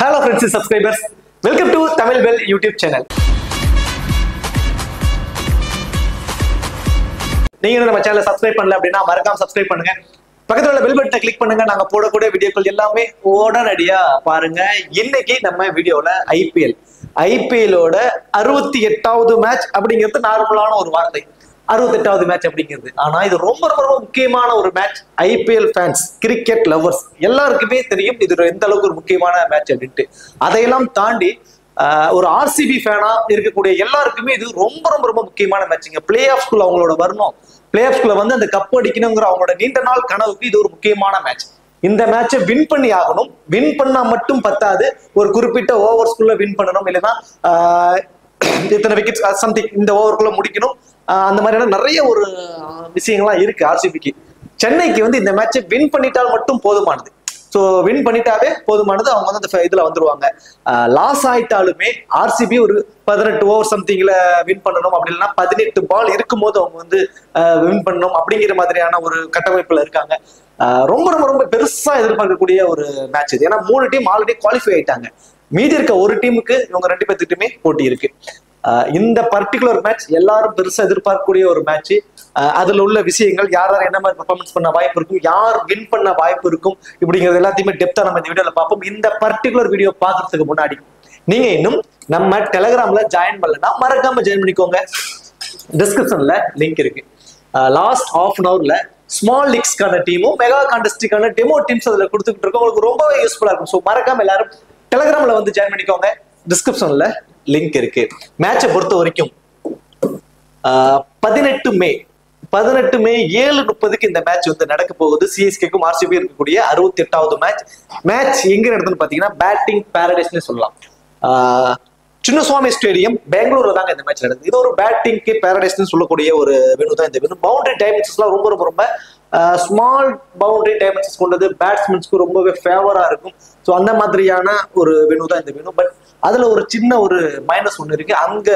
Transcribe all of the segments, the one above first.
Hello friends and subscribers, welcome to Tamil Bell YouTube channel. நீங்க நம்ம சேனலை subscribe பண்ணல அப்படின்னா மறக்காம சப்ஸ்கிரைப் பண்ணுங்க. பக்கத்துல உள்ள பெல் பட்டனை கிளிக் பண்ணுங்க. நாங்க போடக்கூடிய வீடியோக்கள் எல்லாமே உடனடியா பாருங்க. இன்னைக்கு நம்ம வீடியோல ஐபிஎல்லோட 68வது மேட்ச் அப்படிங்கிறது நார்மலான ஒரு வார்த்தை. 68வது மேட்ச் அப்படிங்கிறது. ஆனா இது ரொம்ப ரொம்ப ரொம்ப முக்கியமான ஒரு match. IPL fans, cricket lovers எல்லாருக்குமே தெரியும் இது எந்த அளவுக்கு ஒரு முக்கியமான மேட்ச் அப்படின்ட்டு. அதையெல்லாம் தாண்டி ஒரு ஆர்சிபி ஃபேனா இருக்கக்கூடிய எல்லாருக்குமே இது ரொம்ப ரொம்ப ரொம்ப முக்கியமான மேட்ச்ங்க. பிளே ஆஃப்ஸ்குள்ள அவங்களோட வரணும், பிளே ஆஃப்ஸ்குள்ள வந்து அந்த கப் அடிக்கணுங்கிற அவங்களோட நீண்ட நாள் கனவுக்கு இது ஒரு முக்கியமான மேட்ச். இந்த மேட்சை வின் பண்ணி ஆகணும். வின் பண்ணா மட்டும் பத்தாது, ஒரு குறிப்பிட்ட ஓவர்ஸ்குள்ள வின் பண்ணணும். இல்லைன்னா இத்தனை விக்கெட் சம்திங் இந்த ஓவருக்குள்ள முடிக்கணும். அந்த மாதிரியான நிறைய ஒரு விஷயங்கள்லாம் இருக்கு ஆர்சிபிக்கு. சென்னைக்கு வந்து இந்த மேட்சை வின் பண்ணிட்டால் மட்டும் போதுமானது. ஸோ வின் பண்ணிட்டாவே போதுமானது. அவங்க வந்து அந்த இதுல வந்துருவாங்க. லாஸ் ஆயிட்டாலுமே ஆர்சிபி ஒரு 18 ஓவர் சம்திங்ல வின் பண்ணணும், அப்படி இல்லைன்னா 18 பால் இருக்கும்போது அவங்க வந்து வின் பண்ணணும் அப்படிங்கிற மாதிரியான ஒரு கட்டமைப்புல இருக்காங்க. ரொம்ப ரொம்ப ரொம்ப பெருசா எதிர்பார்க்கக்கூடிய ஒரு மேட்ச் இது. ஏன்னா 3 டீம் ஆல்ரெடி குவாலிஃபை ஆயிட்டாங்க. மீதி இருக்க ஒரு டீமுக்கு இவங்க 2 பேர்த்துக்குமே போட்டி இருக்கு. இந்த பர்டிகுலர் மேட்ச் எல்லாரும் பெருசா எதிர்பார்க்கக்கூடிய ஒரு மேட்ச். அதுல உள்ள விஷயங்கள், யார் யார் என்ன மாதிரி பெர்ஃபார்மன்ஸ் பண்ண வாய்ப்பு இருக்கும், யார் வின் பண்ண வாய்ப்பு இருக்கும், இப்படிங்கிறது எல்லாத்தையுமே டெப்தா நம்ம இந்த வீடியோல பார்ப்போம். இந்த பர்டிகுலர் வீடியோ பார்க்கறதுக்கு முன்னாடி நீங்க இன்னும் நம்ம டெலிகிராம்ல ஜாயின் பண்ணலன்னா மறக்காம ஜாயின் பண்ணிக்கோங்க. டிஸ்கிரிப்ஷன்ல லிங்க் இருக்கு. லாஸ்ட் ஹாஃப் அன் ஹவர்ல ஸ்மால் லீக்ஸ்க்கான டீமும் மெகா கான்டெஸ்டுக்கான டெமோ டீம்ஸ் அதுல கொடுத்துட்டு இருக்கோம். உங்களுக்கு ரொம்பவே யூஸ்ஃபுல்லா இருக்கும். ஸோ மறக்காம எல்லாரும் டெலிகிராம்ல வந்து ஜாயின் பண்ணிக்கோங்க. டிஸ்கிரிப்ஷன்ல லிங்க் இருக்கு. மேட்சை பொறுத்த வரைக்கும் 18 மே 7:30 இந்த மேட்ச் வந்து நடக்க போகுது. சிஎஸ்கேக்கும் ஆர்சிபி இருக்கக்கூடிய 68வது மேட்ச் எங்க நடக்குதுன்னு பாத்தீங்கன்னா பேட்டிங் பாரடைஸ்னு சொல்லலாம். சின்னசுவாமி ஸ்டேடியம் பெங்களூர்ல தாங்க இந்த மேட்ச் நடக்குது. இது ஒரு பேட்டிங்க்கு பாரடைஸ்னு சொல்லக்கூடிய ஒரு வெனு தான் இந்த வெனு. பவுண்டரி டைமென்ஷன்ஸ்லாம் ரொம்ப ரொம்ப ரொம்ப ஸ்மால் பவுண்டரி டைமென்ஷன்ஸ் கொண்டது. பேட்ஸ்மேன்ஸ்க்கு ரொம்பவே ஃபேவரா இருக்கும். ஸோ அந்த மாதிரியான ஒரு வெனு தான் இந்த வெனு. பட் அதுல ஒரு சின்ன ஒரு மைனஸ் ஒன்று இருக்கு.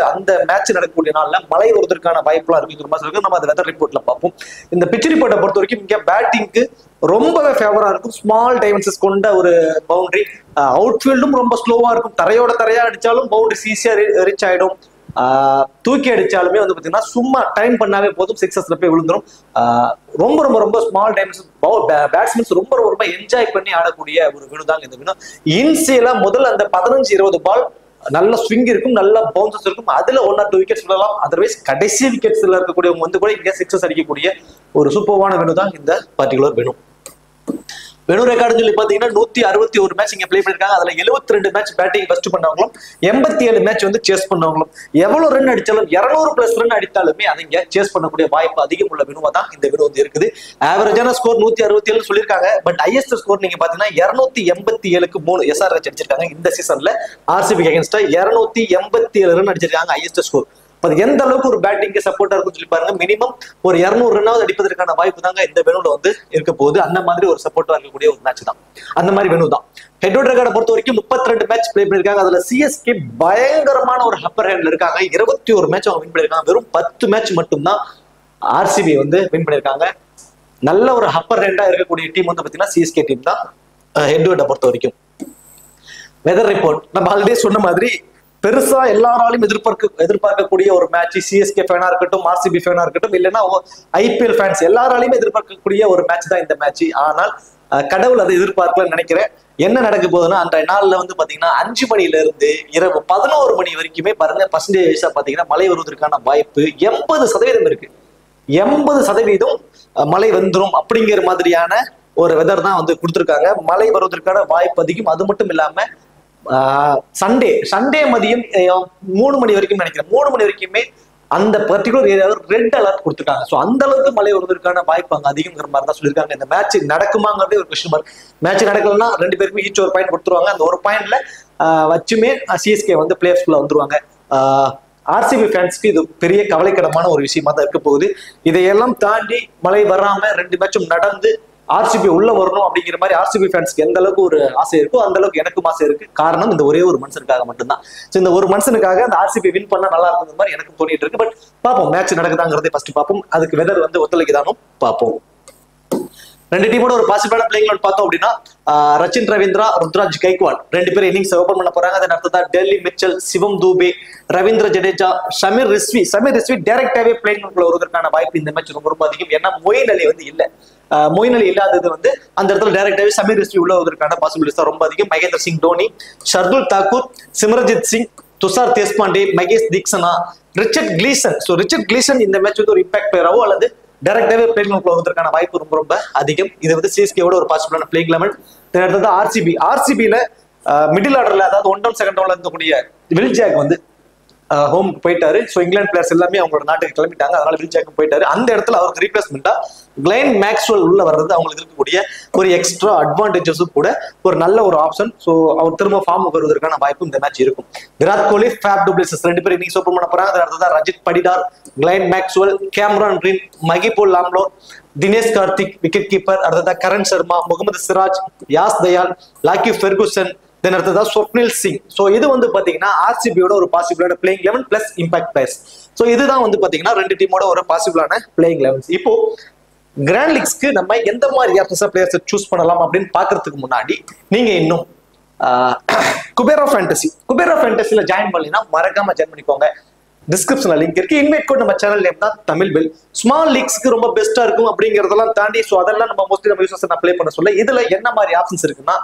அந்த மேட்ச் நடக்கக்கூடிய நாள்ல மழை வருவதற்கான வாய்ப்புலாம் இருக்குங்கிற மாதிரி இருக்கு. நம்ம அந்த வெதர் ரிப்போர்ட்ல பார்ப்போம். இந்த பிச் ரிப்போர்ட்டை பொறுத்த வரைக்கும் இங்க பேட்டிங்க்கு ரொம்பவே ஃபேவரா இருக்கும். ஸ்மால் டைமென்ஷன்ஸ் கொண்ட ஒரு பவுண்டரி. அவுட்ஃபீல்டும் ரொம்ப ஸ்லோவா இருக்கும். தரையா அடிச்சாலும் பவுண்டரி ஈஸியா ரீச் ஆயிடும். தூக்கி அடிச்சாலுமே வந்து பாத்தீங்கன்னா சும்மா டைம் பண்ணாவே போதும், சிக்ஸஸ்ல போய் விழுந்துரும். ரொம்ப ரொம்ப ரொம்ப ஸ்மால் டைம்ஸ் பேட்ஸ்மேன்ஸ் ரொம்ப ரொம்ப என்ஜாய் பண்ணி ஆடக்கூடிய ஒரு வினு தாங்க இந்த வினு. இன்சியலா முதல்ல அந்த 15-20 பால் நல்ல ஸ்விங் இருக்கும், நல்ல பவுன்சஸ் இருக்கும். அதுல 1 or 2 விக்கெட்ஸ் விடலாம். அதர்வைஸ் கடைசி விக்கெட்ஸ்ல இருக்கக்கூடியவங்க வந்து கூட இங்க சிக்ஸஸ் அடிக்கக்கூடிய ஒரு சூப்பர்வான வினு தான் இந்த பர்டிகுலர் வினு. வெனு ரெக்கார்டு சொல்லி பாத்தீங்கன்னா 161 மேட்ச் இங்க பிளே பண்ணிருக்காங்க. அதுல 72 மேட்ச் பேட்டிங் ஃபர்ஸ்ட் பண்ணவங்களும் 87 மேட்ச் வந்து சேஸ் பண்ணவங்களும். எவ்வளவு ரன் அடிச்சாலும் 200+ ரன் அடித்தாலுமே அதை இங்க சேஸ் பண்ணக்கூடிய வாய்ப்பு அதிகம் உள்ள வினுவா தான் இந்த வினு வந்து இருக்குது. ஆவரேஜான ஸ்கோர் 167 சொல்லியிருக்காங்க. பட் ஹையஸ்ட் ஸ்கோர் நீங்க பாத்தீங்கன்னா 287க்கு 3 SRH அடிச்சிருக்காங்க. இந்த சீசன்ல ஆர்சிபி அகைன்ஸ்டா 287 ரன் அடிச்சிருக்காங்க ஹையஸ்ட் ஸ்கோர். எந்த அளவுக்கு ஒரு பேட்டிங்க்கு சப்போர்ட்டா இருக்குன்னு சொல்லி பாருங்க. மினிமம் ஒரு 200 ரன்னாவது அடிப்பதற்கான வாய்ப்பு தாங்க இந்த வெனுல வந்து இருக்க போகுது. அந்த மாதிரி ஒரு சப்போர்ட்டா இருக்கக்கூடிய ஒரு மேட்ச் தான். அந்த மாதிரி வெனு தான். ஹெட் ரெக்கார்டை பொறுத்த வரைக்கும் 32 மேட்ச் பிளே பண்ணிருக்காங்க. அதுல சிஎஸ்கே பயங்கரமான ஒரு அப்பர் ஹேண்ட்ல இருக்காங்க. 21 மேட்ச் அவங்க வின் பண்ணிருக்காங்க. வெறும் 10 மேட்ச் மட்டும்தான் ஆர்சிபி வந்து வின் பண்ணிருக்காங்க. நல்ல ஒரு அப்பர் ஹேண்டா இருக்கக்கூடிய டீம் வந்து பாத்தீங்கன்னா சிஎஸ்கே டீம் தான். ஹெட் பொறுத்த வரைக்கும் வெதர் ரிப்போர்ட் நம்ம ஆல்ரெடி சொன்ன மாதிரி பெருசா எல்லாராலையும் எதிர்பார்க்கக்கூடிய ஒரு மேட்ச். சிஎஸ்கே ஃபேனா இருக்கட்டும், ஆர்சிபி ஃபேனா இருக்கட்டும், இல்லைன்னா ஐபிஎல் ஃபேன்ஸ் எல்லாராலையும் எதிர்பார்க்கக்கூடிய ஒரு மேட்ச் தான் இந்த மேட்ச். ஆனால் கடவுள் அதை எதிர்பார்க்கலன்னு நினைக்கிறேன். என்ன நடக்க போகுதுன்னா அந்த நாள்ல வந்து பாத்தீங்கன்னா 5 மணில இருந்து இரவு 11 மணி வரைக்குமே பாருங்க பர்சன்டேஜா பாத்தீங்கன்னா மழை வருவதற்கான வாய்ப்பு 80% இருக்கு. 80% மழை வந்துடும் அப்படிங்கிற மாதிரியான ஒரு வெதர் தான் வந்து கொடுத்துருக்காங்க. மழை வருவதற்கான வாய்ப்பு அதிகம். அது மட்டும் இல்லாம சண்டே மதியம் 3 மணி வரைக்கும் நினைக்கிறேன். 3 மணி வரைக்குமே அந்த பர்டிகுலர் ஏரியாவில் ரெட் அலர்ட் கொடுத்துருக்காங்க. ஸோ அந்த அளவுக்கு மழை வருவதற்கான வாய்ப்பு அங்கே அதிகங்கிற மாதிரி தான் சொல்லியிருக்காங்க. இந்த மேட்ச் நடக்குமாங்கிறதே ஒரு கொஸ்டின் மார்க். மேட்ச் நடக்கலன்னா 2 பேருக்குமே ஈச் ஒரு பாயிண்ட் கொடுத்துருவாங்க. அந்த ஒரு பாயிண்ட்ல வச்சுமே சிஎஸ்கே வந்து பிளே ஆஃப்ல வந்துருவாங்க. ஆர்சிபி ஃபேன்ஸ்க்கு இது பெரிய கவலைக்கிடமான ஒரு விஷயமா தான் இருக்க போகுது. இதையெல்லாம் தாண்டி மழை வராம 2 மேட்சும் நடந்து ஆர்சிபி உள்ள வரணும் அப்படிங்கிற மாதிரி ஆர்சிபி ஃபேன்ஸ்க்கு எந்த அளவுக்கு ஒரு ஆசை இருக்கோ அந்த அளவுக்கு எனக்கும் ஆசை இருக்கு. காரணம் இந்த ஒரே ஒரு மனுஷனுக்காக மட்டும்தான். ஸோ இந்த ஒரு மனுஷனுக்காக அந்த ஆர்சிபி வின் பண்ணா நல்லா இருந்தது மாதிரி எனக்கு தோணிட்டு இருக்கு. பட் பார்ப்போம் மேட்ச் நடக்குதாங்கிறதே ஃபர்ஸ்ட் பார்ப்போம். அதுக்கு வெதர் வந்து ஒத்துழைக்குதானும் பார்ப்போம். ரெண்டு டீமோட ஒரு பாசிபிளான பிளேயிங் பார்த்தோம் அப்படின்னா ரச்சின் ரவீந்திரா, ருத்ராஜ் கைக்வாட் ரெண்டு பேரும் இன்னிங்ஸ் ஓபன் பண்ண போறாங்க. அதன் அடுத்ததா டெல்லி மிச்சல், சிவம் தூபே, ரவீந்திர ஜடேஜா, ஷமீர் ரிஸ்வி டைரக்டாவே பிளேயிங் வருவதற்கான வாய்ப்பு இந்த மேட்ச் ரொம்ப அதிகம். ஏன்னா மொயின் அலி வந்து இல்ல, மொயின் அலி இல்லாதது வந்து அந்த இடத்துல டைரக்டாவே ஷமீர் ரிஸ்வி உள்ள வருவதற்கான பாசிபிலிட்டிஸ் தான் ரொம்ப அதிகம். Mahendra Singh Dhoni, Shardul Thakur, Simarjeet Singh, Tushar Deshpande, Maheesh Theekshana, Richard Gleeson. Richard Gleeson இந்த மேட்ச் வந்து ஒரு இம்பாக்ட் பிளேயராவோ அல்லது டைரக்டாவே பிளேயிங் வருவதற்கான வாய்ப்பு ரொம்ப அதிகம். இது வந்து சிஎஸ்கேவோட ஒரு பாசிபிளான பிளேயிங் லெவன். அடுத்தது ஆர்சிபில மிடில் ஆர்டர்ல அதாவது 1 down 2nd downல இருக்கக்கூடிய வில் ஜாக் வந்து ஹோம் போயிட்டாரு. ஸோ இங்கிலாந்து பிளேயர்ஸ் எல்லாமே அவங்களோட நாட்டுக்கு கிளம்பிட்டாங்க. அதனால வில் ஜாக் போயிட்டாரு. அந்த இடத்துல அவருக்கு ரீப்ளேஸ்மெண்டா கிளைன் மேக்ஸ்வெல் உள்ள வர்றது அவங்களுக்கு இருக்கக்கூடிய ஒரு எக்ஸ்ட்ரா அட்வான்டேஜஸும் கூட ஒரு நல்ல ஒரு ஆப்ஷன். ஸோ அவர் திரும்ப ஃபார்ம் வருவதற்கான வாய்ப்பு இந்த மேட்ச் இருக்கும். Virat Kohli, Faf du Plessis ரெண்டு பேரும் இன்னிங்ஸ் ஓபன் பண்ண போறாங்க. அடுத்ததான் Rajat Patidar, Glenn Maxwell, Cameron Green, Mahipal Lomror, Dinesh Karthik wicket keeper. அடுத்ததா Karan Sharma, Mohammed Siraj, Yash Dayal, Lockie Ferguson, then அடுத்ததா ஸ்வப்னில் சிங். ஸோ இது வந்து பாத்தீங்கன்னா ஆர்சிபியோட ஒரு பாசிபிளான playing eleven plus impact players. So இதுதான் வந்து பாத்தீங்கன்னா ரெண்டு டீமோட ஒரு பாசிபிளான பிளேயிங் லெவன்ஸ். இப்போ கிராண்ட் லீக்ஸ்க்கு நம்ம எந்த மாதிரி பிளேயர்ஸ் சூஸ் பண்ணலாம் அப்படின்னு பாக்குறதுக்கு முன்னாடி நீங்க இன்னும் குபேரா ஃபேண்டசில ஜாயின் பண்ணீங்கன்னா மறக்காம ஜாயின் பண்ணிக்கோங்க. டிஸ்கிரிப்ஷன்ல லிங்க் இருக்கு. இன்வைட் கோட் நம்ம சேனல் நேம் தான் தமிழ் பெல். ஸ்மால் லீக்ஸ்க்கு ரொம்ப பெஸ்டா இருக்கும் அப்படிங்கறதெல்லாம் தாண்டி ஸோ அதெல்லாம் நம்ம மோஸ்ட்லி நம்ம யூசர்ஸ் அப்ளை பண்ண சொல்ல இதுல என்ன மாதிரி ஆப்ஷன்ஸ் இருக்குன்னா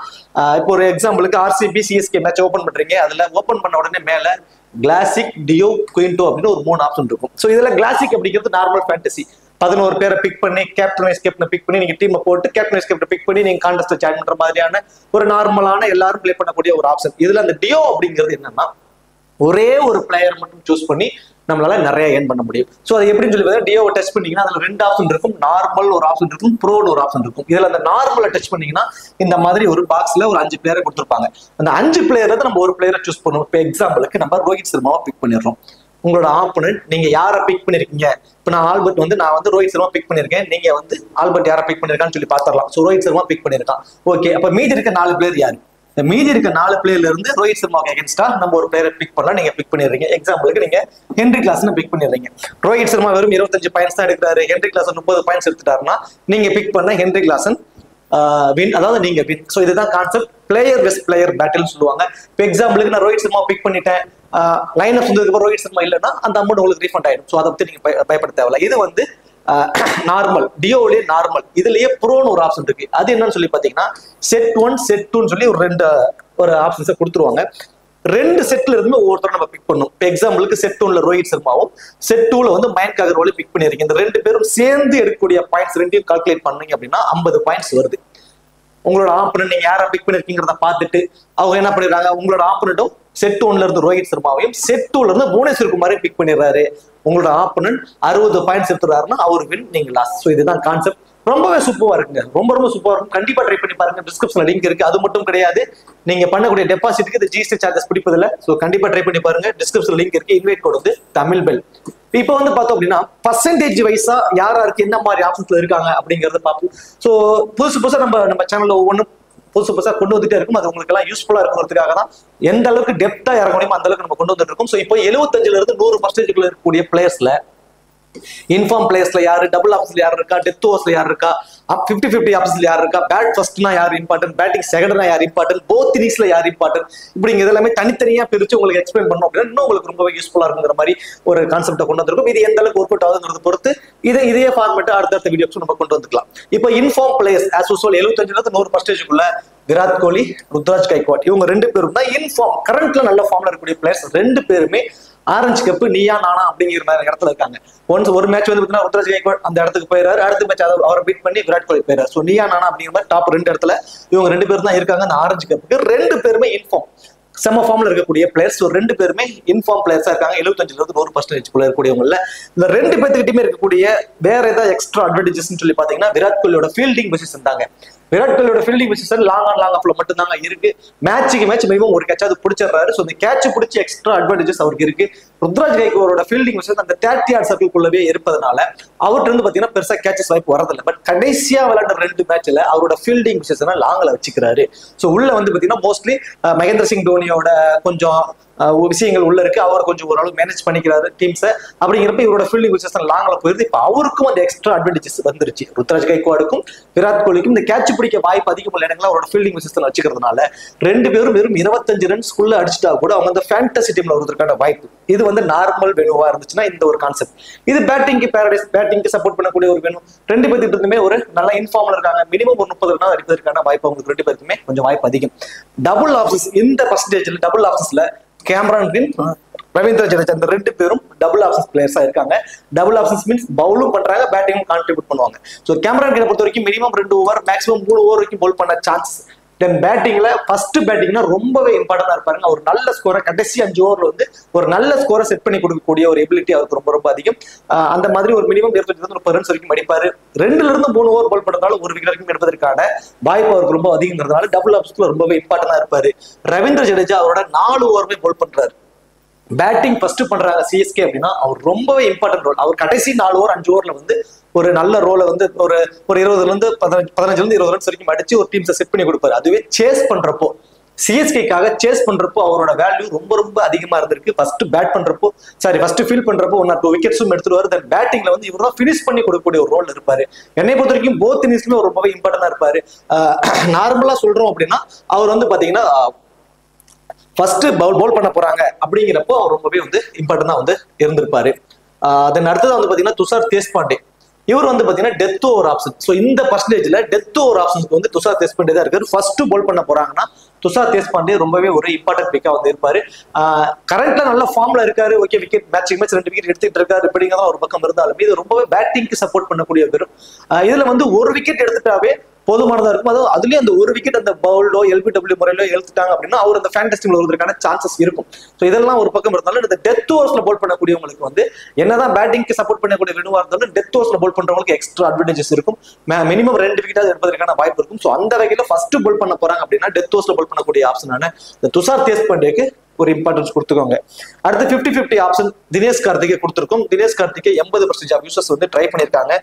இப்போ ஒரு எக்ஸாம்பிளுக்கு ஆர்சிபி சிஎஸ்கே மேட்ச் ஓபன் பண்றீங்க. அதுல ஓபன் பண்ண உடனே மேல கிளாசிக், டியோ, குயின்டோ அப்படின்னு ஒரு 3 ஆப்ஷன் இருக்கும். ஸோ இதுல கிளாசிக் அப்படிங்கிறது நார்மல் ஃபேண்டசி 11 பேரை பிக் பண்ணி கேப்டன் வைஸ் கேப்டன் பிக் பண்ணி நீங்க டீமை போட்டு கேப்டன் வைஸ் கேப்டன் பிக் பண்ணி நீங்க கான்டெஸ்ட் ஜாயின் பண்ற மாதிரியான ஒரு நார்மலான எல்லாரும் பிளே பண்ணக்கூடிய ஒரு ஆப்ஷன். இதுல அந்த டியோ அப்படிங்கிறது என்னன்னா ஒரே ஒரு பிளேயர் மட்டும் சூஸ் பண்ணி நம்மளால நிறைய ஏர்ன் பண்ண முடியும். ஸோ அது எப்படின்னு சொல்லி டியோவை டச் பண்ணீங்கன்னா அதுல 2 ஆப்ஷன் இருக்கும். நார்மல் ஒரு ஆப்ஷன் இருக்கும், ப்ரோன்னு ஒரு ஆப்ஷன் இருக்கும். இதுல அந்த நார்மலை டச் பண்ணீங்கன்னா இந்த மாதிரி ஒரு பாக்ஸ்ல ஒரு 5 பிளேயரை கொடுத்துருப்பாங்க. அந்த 5 பிளேயரை நம்ம ஒரு பிளேயரை சூஸ் பண்ணுவோம். இப்போ எக்ஸாம்பிளுக்கு நம்ம ரோஹித் சர்மாவை பிக் பண்ணிடுறோம். உங்களோட ஆப்போனன்ட் நீங்க யாரை பிக் பண்ணிருக்கீங்க? இப்போ நான் வந்து ரோஹித் சர்மா பிக் பண்ணிருக்கேன். நீங்க வந்து ஆல்பர்ட் யாரை பிக் பண்ணிருக்கான்னு சொல்லி பாத்திரலாம். ஸோ ரோஹித் சர்மா பிக் பண்ணிருக்கான். ஓகே, அப்ப மீதி இருக்க 4 பிளேயர் யாரு? மீதி இருக்க 4 பிளேயர்ல இருந்து ரோஹித் சர்மாவுக்கு அகேன்ஸ்டா நம்ம ஒரு பிளேயரை பிக் பண்ணலாம். நீங்க பிக் பண்ணிடுறீங்க. எக்ஸாம்பிளுக்கு நீங்க ஹென்ரி கிளாஸ்னு பிக் பண்ணிடுறீங்க. ரோஹித் சர்மா வெறும் 25 பாயிண்ட்ஸ் தான் எடுக்கிறாரு. ஹென்ரி கிளாசன் 30 பாயிண்ட்ஸ் எடுத்துட்டாருன்னா நீங்க பிக் பண்ண ஹென்ரி கிளாசன் வின், அதாவது நீங்க வின். ஸோ இதுதான் concept. Player west player battle சொல்லுவாங்க. இப்போ எக்ஸாம்பிளுக்கு நான் ரோஹித் சர்மா பிக் பண்ணிட்டேன், லைன் அப் வந்ததுக்கு ரோஹித் சர்மா இல்லைன்னா அந்த அமௌண்ட் உங்களுக்கு ரீஃபண்ட் ஆயிடும். ஸோ அதை பத்தி நீங்க பயப்பட தேவையில்ல. இது வந்து நார்மல், டியோலயே நார்மல். இதுலயே ப்ரோன்னு ஒரு ஆப்ஷன் இருக்கு. அது என்னன்னு சொல்லி பாத்தீங்கன்னா செட் 1 செட் 2ன்னு சொல்லி ஒரு ஆப்ஷன்ஸை கொடுத்துருவாங்க. 2 செட்ல இருந்து ஒவ்வொருத்தரும் நம்ம பிக் பண்ணும். இப்போ எக்ஸாம்பிளுக்கு செட் 1ல ரோஹித் சர்மாவும் செட் 2ல வந்து மயங்க் அகர்வாலும் பிக் பண்ணிருக்கீங்க. இந்த 2 பேரும் சேர்ந்து எடுக்கக்கூடிய பாயிண்ட்ஸ் ரெண்டையும் கால்குலேட் பண்ணீங்க அப்படின்னா 50 பாயிண்ட்ஸ் வருது. உங்களோட ஆப்பனண்ட் நீங்க யாரை பிக் பண்ணிருக்கீங்கிறத பார்த்துட்டு அவங்க என்ன பண்ணிடுறாங்க, உங்களோட ஆப்பனண்ட்டும் செட் 1ல இருந்து ரோஹித் சர்மாவையும் செட் 2ல இருந்து புவனேஸ்வர் குமாரையும் பிக் பண்ணிடுறாரு. உங்களோட ஆப்பனண்ட் 60 பாயிண்ட்ஸ் எடுத்துறாருன்னா அவர் வின், நீங்க லாஸ். ஸோ இதுதான் கான்செப்ட். ரொம்பவே சூப்பரா இருக்குங்க, ரொம்ப சூப்பரா இருக்கும். கண்டிப்பா ட்ரை பண்ணி பாருங்க. டிஸ்கிரிப்ஷன்ல லிங்க் இருக்கு. அது மட்டும் கிடையாது, நீங்க பண்ணக்கூடிய டெபாசிட்டுக்கு இந்த ஜிஎஸ்டி சார்ஜஸ் பிடிப்பதில்லை. ஸோ கண்டிப்பா ட்ரை பண்ணி பாருங்க. டிஸ்கிரிப்ஷன்ல லிங்க் இருக்கு. இன்வைட் கோட் வந்து தமிழ் பெல். இப்போ வந்து பார்த்தோம் அப்படின்னா பர்சன்டேஜ் வைஸா யாருக்கு என்ன மாதிரி ஆப்ஷன்ஸ்ல இருக்காங்க அப்படிங்கறத பார்ப்போம். ஸோ புதுசா நம்ம சேனல்ல ஒவ்வொன்றும் புதுசா கொண்டு வந்துட்டே இருக்கும். அது உங்களுக்கு எல்லாம் யூஸ்ஃபுல்லா இருக்கிறதுக்காக தான் எந்த அளவுக்கு டெப்தா இறங்க முடியுமோ அந்த அளவுக்கு நம்ம கொண்டு வந்துட்டு இருக்கோம். ஸோ இப்போ 75ல இருந்து 100% இருக்கக்கூடிய பிளேயர்ஸ்ல இன்ஃபார்ம் பிளேயர்ஸ்ல யாரு, டபுள் ஆப்ஷன்ல யார் இருக்கா, டெத் ஓவர்ஸ்ல யார் இருக்கா, 50-50 ஆப்ஷன்ல யார் இருக்கா, பேட் ஃபர்ஸ்ட்னா யார் இம்பார்ட்டன்ட், பேட்டிங் செகண்ட்னா யார் இம்பார்ட்டன்ட், போத் இன்னிங்ஸ்ல யார் இம்பார்ட்டன்ட், இப்படிங்க எல்லாமே தனித்தனியா பிரிச்சு உங்களுக்கு எக்ஸ்பிளைன் பண்ணணும் அப்படின்னா இன்னும் உங்களுக்கு ரொம்பவே யூஸ்ஃபுல்லா இருக்குங்கிற மாதிரி ஒரு கான்செப்டை கொண்டு வந்திருக்கும். இது எந்த அளவுக்கு ஒர்க் அவுட் ஆகுதுங்கிறத பொறுத்து இதே ஃபார்மேட் அடுத்த வீடியோஸ் நம்ம கொண்டு வந்துக்கலாம். இப்போ இன்ஃபார்ம் பிளேயர்ஸ் ஆஸ் யூசுவல் 75ல இருந்து 100%க்குள்ள விராட் கோலி, ருத்ராஜ் கைக்வாட் இவங்க 2 பேரும் தான் இன்ஃபார்ம் கரண்ட்ல நல்ல ஃபார்ம்ல இருக்கக்கூடிய பிளேயர்ஸ். 2 பேருமே ஆரஞ்சு கப் நீயா நானா அப்படிங்கிற மாதிரி இடத்துல இருக்காங்க. ஒரு மேட்ச் வந்து பாத்தீங்கன்னா ருத்ராஜ் கைக்வாட் அந்த இடத்துக்கு போயிறாரு, அடுத்த மேட்ச் அவரை பீட் பண்ணி விராட் கோலி போயிறாரு. ஸோ நீயா நானா அப்படிங்கிற மாதிரி டாப் 2 இடத்துல இவங்க 2 பேரும் தான் இருக்காங்க. அந்த ஆரஞ்சு கப்புக்கு 2 பேருமே இன்ஃபார்ம் செம ஃபார்ம்ல இருக்கக்கூடிய பிளேயர்ஸ். ஸோ 2 பேருமே இன்ஃபார்ம் பிளேயர்ஸா இருக்காங்க. 75ல இருந்து 100%க்குள்ள இருக்கக்கூடியவங்கள இந்த 2 பேர்த்துக்கிட்டயுமே இருக்கக்கூடிய வேற ஏதாவது எக்ஸ்ட்ரா அட்வான்டேஜஸ் சொல்லி பாத்தீங்கன்னா விராட் கோலியோட ஃபீல்டிங் பொசிஷன் தாங்க. விராட் கோலியோட ஃபீல்டிங் பொசிஷன் லாங் ஆஃப்ல மட்டும் தாங்க இருக்கு. மேட்சுக்கு மேட்ச் மினிமம் ஒரு கேட்சாவது பிடிச்சிடுறாரு. ஸோ இந்த கேட்ச் பிடிச்சி எக்ஸ்ட்ரா அட்வான்டேஜஸ் அவருக்கு இருக்கு. ருத்ராஜ் கைக்வாடோட ஃபீல்டிங் பொசிஷன் அந்த 30 யார்ட் சர்க்கிள்குள்ளவே இருப்பதனால அவர்கிட்ட இருந்து பாத்தீங்கன்னா பெருசா கேட்சஸ் வாய்ப்பு வரதில்லை. பட் கடைசியா விளையாண்ட 2 மேட்ச்ல அவரோட ஃபீல்டிங் பொசிஷனை லாங்ல வச்சுக்கிறாரு. ஸோ உள்ள வந்து பாத்தீங்கன்னா மோஸ்ட்லி மகேந்திர சிங் தோனியோட கொஞ்சம் விஷயங்கள் உள்ள இருக்கு. அவர் கொஞ்சம் ஓரளவு மேனேஜ் பண்ணிக்கிறாரு டீம்ஸை. அப்படிங்கிறப்ப இவரோட ஃபீல்டிங் பொசிஷன் லாங்ல போயிருது. இப்போ அவருக்கும் அந்த எக்ஸ்ட்ரா அட்வான்டேஜஸ் வந்துருச்சு. ருத்ராஜ் கைக்வாடுக்கும் விராட் கோலிக்கும் இந்த கேட்ச் பிடிக்க வாய்ப்பு அதிகமுள்ள இடங்களை அவரோட ஃபீல்டிங் பொசிஷன் வச்சுக்கிறதுனால 2 பேரும் வெறும் 25 ரன்ஸ்குள்ள அடிச்சுட்டா கூட அவங்க அந்த ஃபேண்டசி டீம்ல வருவதற்கான வாய்ப்பு. இது வந்து நார்மல் வெனுவா இருந்துச்சுன்னா இந்த ஒரு கான்செப்ட். இது பேட்டிங்க்கு பேரடைஸ், பேட்டிங்க்கு சப்போர்ட் பண்ணக்கூடிய ஒரு வெனு. 2 பேருக்குமே ஒரு நல்ல இன்ஃபார்ம்ல இருக்காங்க. மினிமம் ஒரு 30 ரன் அடிப்பதற்கான வாய்ப்பு அவங்களுக்கு 2 பேருக்குமே கொஞ்சம் வாய்ப்பு அதிகம். டபுள் ஆப்ஷன்ஸ் இந்த பர்சன்டேஜ்ல டபுள் ஆப்ஷன்ஸ்ல கேமரான் கிரீன், ரவீந்திர ஜடேஜா இந்த 2 பேரும் டபுள் ஆப்ஷன்ஸ் பிளேயர்ஸா இருக்காங்க. டபுள் ஆப்ஷன்ஸ் மீன்ஸ் பவுலும் பண்றாங்க, பேட்டிங்கும் கான்ட்ரிபியூட் பண்ணுவாங்க. ஸோ கேமரான் கிரீனை பொறுத்த வரைக்கும் மினிமம் 2 ஓவர் மேக்ஸிமம் 3 ஓவர் வரைக்கும் பவுல் பண்ண சான்ஸ். தென் பேட்டிங்ல ஃபர்ஸ்ட் பேட்டிங்னா ரொம்பவே இம்பார்ட்டன்டா இருப்பாருங்க. ஒரு நல்ல ஸ்கோரை கடைசி 5 ஓவர்ல வந்து ஒரு நல்ல ஸ்கோரை செட் பண்ணி கொடுக்கக்கூடிய ஒரு எபிலிட்டி அவருக்கு ரொம்ப ரொம்ப அதிகம். அந்த மாதிரி ஒரு மினிமம் 30 ரன்ஸ் வரைக்கும் அடிப்பாரு. 2ல இருந்து 3 ஓவர் பவுல் பண்றதால ஒரு விக்கெட் வரைக்கும் எடுப்பதற்கான வாய்ப்பு அவருக்கு ரொம்ப அதிகங்கிறதுனால டபுள் ஆப்ஷன்ஸ்ல ரொம்பவே இம்பார்ட்டன்டா இருப்பாரு. ரவீந்திர ஜடேஜா அவரோட 4 ஓவருமே பவுல் பண்றாரு. பேட்டிங் ஃபர்ஸ்ட் பண்றாங்க சிஎஸ்கே அப்படின்னா அவர் ரொம்பவே இம்பார்ட்டன்ட் ரோல். அவர் கடைசி 4 ஓவர் 5 ஓவர்ல வந்து ஒரு நல்ல ரோலை வந்து ஒரு 20ல இருந்து 15ல இருந்து 20 ரன்ஸ் வரைக்கும் அடிச்சு ஒரு டீம்ஸை செட் பண்ணி கொடுப்பாரு. அதுவே சேஸ் பண்றப்போ சிஎஸ்கேக்காக சேஸ் பண்றப்போ அவரோட வேல்யூ ரொம்ப ரொம்ப அதிகமா இருந்திருக்கு. ஃபர்ஸ்ட் ஃபீல் பண்றப்போ 1 or 2 விக்கெட்ஸும் எடுத்துருவாரு. தென் பேட்டிங்ல வந்து இவர் தான் பினிஷ் பண்ணி கொடுக்கக்கூடிய ஒரு ரோல் இருப்பாரு. என்னை பொறுத்த வரைக்கும் போத் இன்னிங்ஸ்லயுமே ரொம்பவே இம்பார்ட்டன்டா இருப்பாரு. நார்மலா சொல்றோம் அப்படின்னா அவர் வந்து பாத்தீங்கன்னா ஃபர்ஸ்ட் பவுல் பண்ண போறாங்க அப்படிங்கிறப்போ அவர் ரொம்பவே வந்து இம்பார்ட்டன்டா வந்து இருந்திருப்பாரு. தென் அடுத்தது வந்து பாத்தீங்கன்னா துஷார் தேஷ்பாண்டே. இவர் வந்து பாத்தீங்கன்னா டெத் ஓவர் ஆப்ஷன். ஸோ இந்த பர்சன்டேஜ்ல டெத் ஓவர் ஆப்ஷனுக்கு வந்து துஷார் தேஷ்பாண்டே தான் இருக்காரு. ஃபர்ஸ்ட் பவுல் பண்ண போறாங்கன்னா துஷார் தேஷ்பாண்டே ரொம்பவே ஒரு இம்பார்ட்டன்ட் பிக்கா வந்து இருப்பாரு. கரண்ட்ல நல்ல ஃபார்ம்ல இருக்காரு. ஓகே, விக்கெட் மேட்ச் 2 விக்கெட் எடுத்துட்டு இருக்காரு. இப்படிங்கிறதா ஒரு பக்கம் இருந்தாலும் இது ரொம்பவே பேட்டிங்க்கு சப்போர்ட் பண்ணக்கூடிய பேரும். இதுல வந்து ஒரு விக்கெட் எடுத்துட்டாவே போதுமானதா இருக்கும். அதாவது அதுலயும் அந்த ஒரு விக்கெட் அந்த பவுலோ எல்பிடபிள்யூ முறையிலோ எடுத்துட்டாங்க அப்படின்னா அவர் அந்த ஃபேண்டசி டீம்ல வருவதற்கான சான்சஸ் இருக்கும். ஸோ இதெல்லாம் ஒரு பக்கம் இருந்தாலும் இந்த டெத் ஓவர்ஸ்ல பவுல் பண்ணக்கூடியவங்களுக்கு வந்து என்னதான் பேட்டிங்க்கு சப்போர்ட் பண்ணக்கூடிய வெனுவா இருந்தாலும் டெத் ஓவர்ஸ்ல பவுல் பண்றவங்களுக்கு எக்ஸ்ட்ரா அட்வான்டேஜஸ் இருக்கும். மினிமம் 2 விக்கெட் எடுப்பதற்கான வாய்ப்பு இருக்கும். ஸோ அந்த வகையில ஃபர்ஸ்ட் பவுல் பண்ண போறாங்க அப்படின்னா டெத் ஓவர்ஸ்ல பவுல் பண்ணக்கூடிய ஆப்ஷனான இந்த துஷார் தேஷ்பாண்டேக்கு ஒரு இம்பார்ட்டன்ஸ் கொடுத்துக்கோங்க. அடுத்து 50-50 ஆப்ஷன் தினேஷ் கார்த்திகை கொடுத்திருக்கும். தினேஷ் கார்த்திகை 80% ஆஃப் யூசர்ஸ் வந்து ட்ரை பண்ணியிருக்காங்க.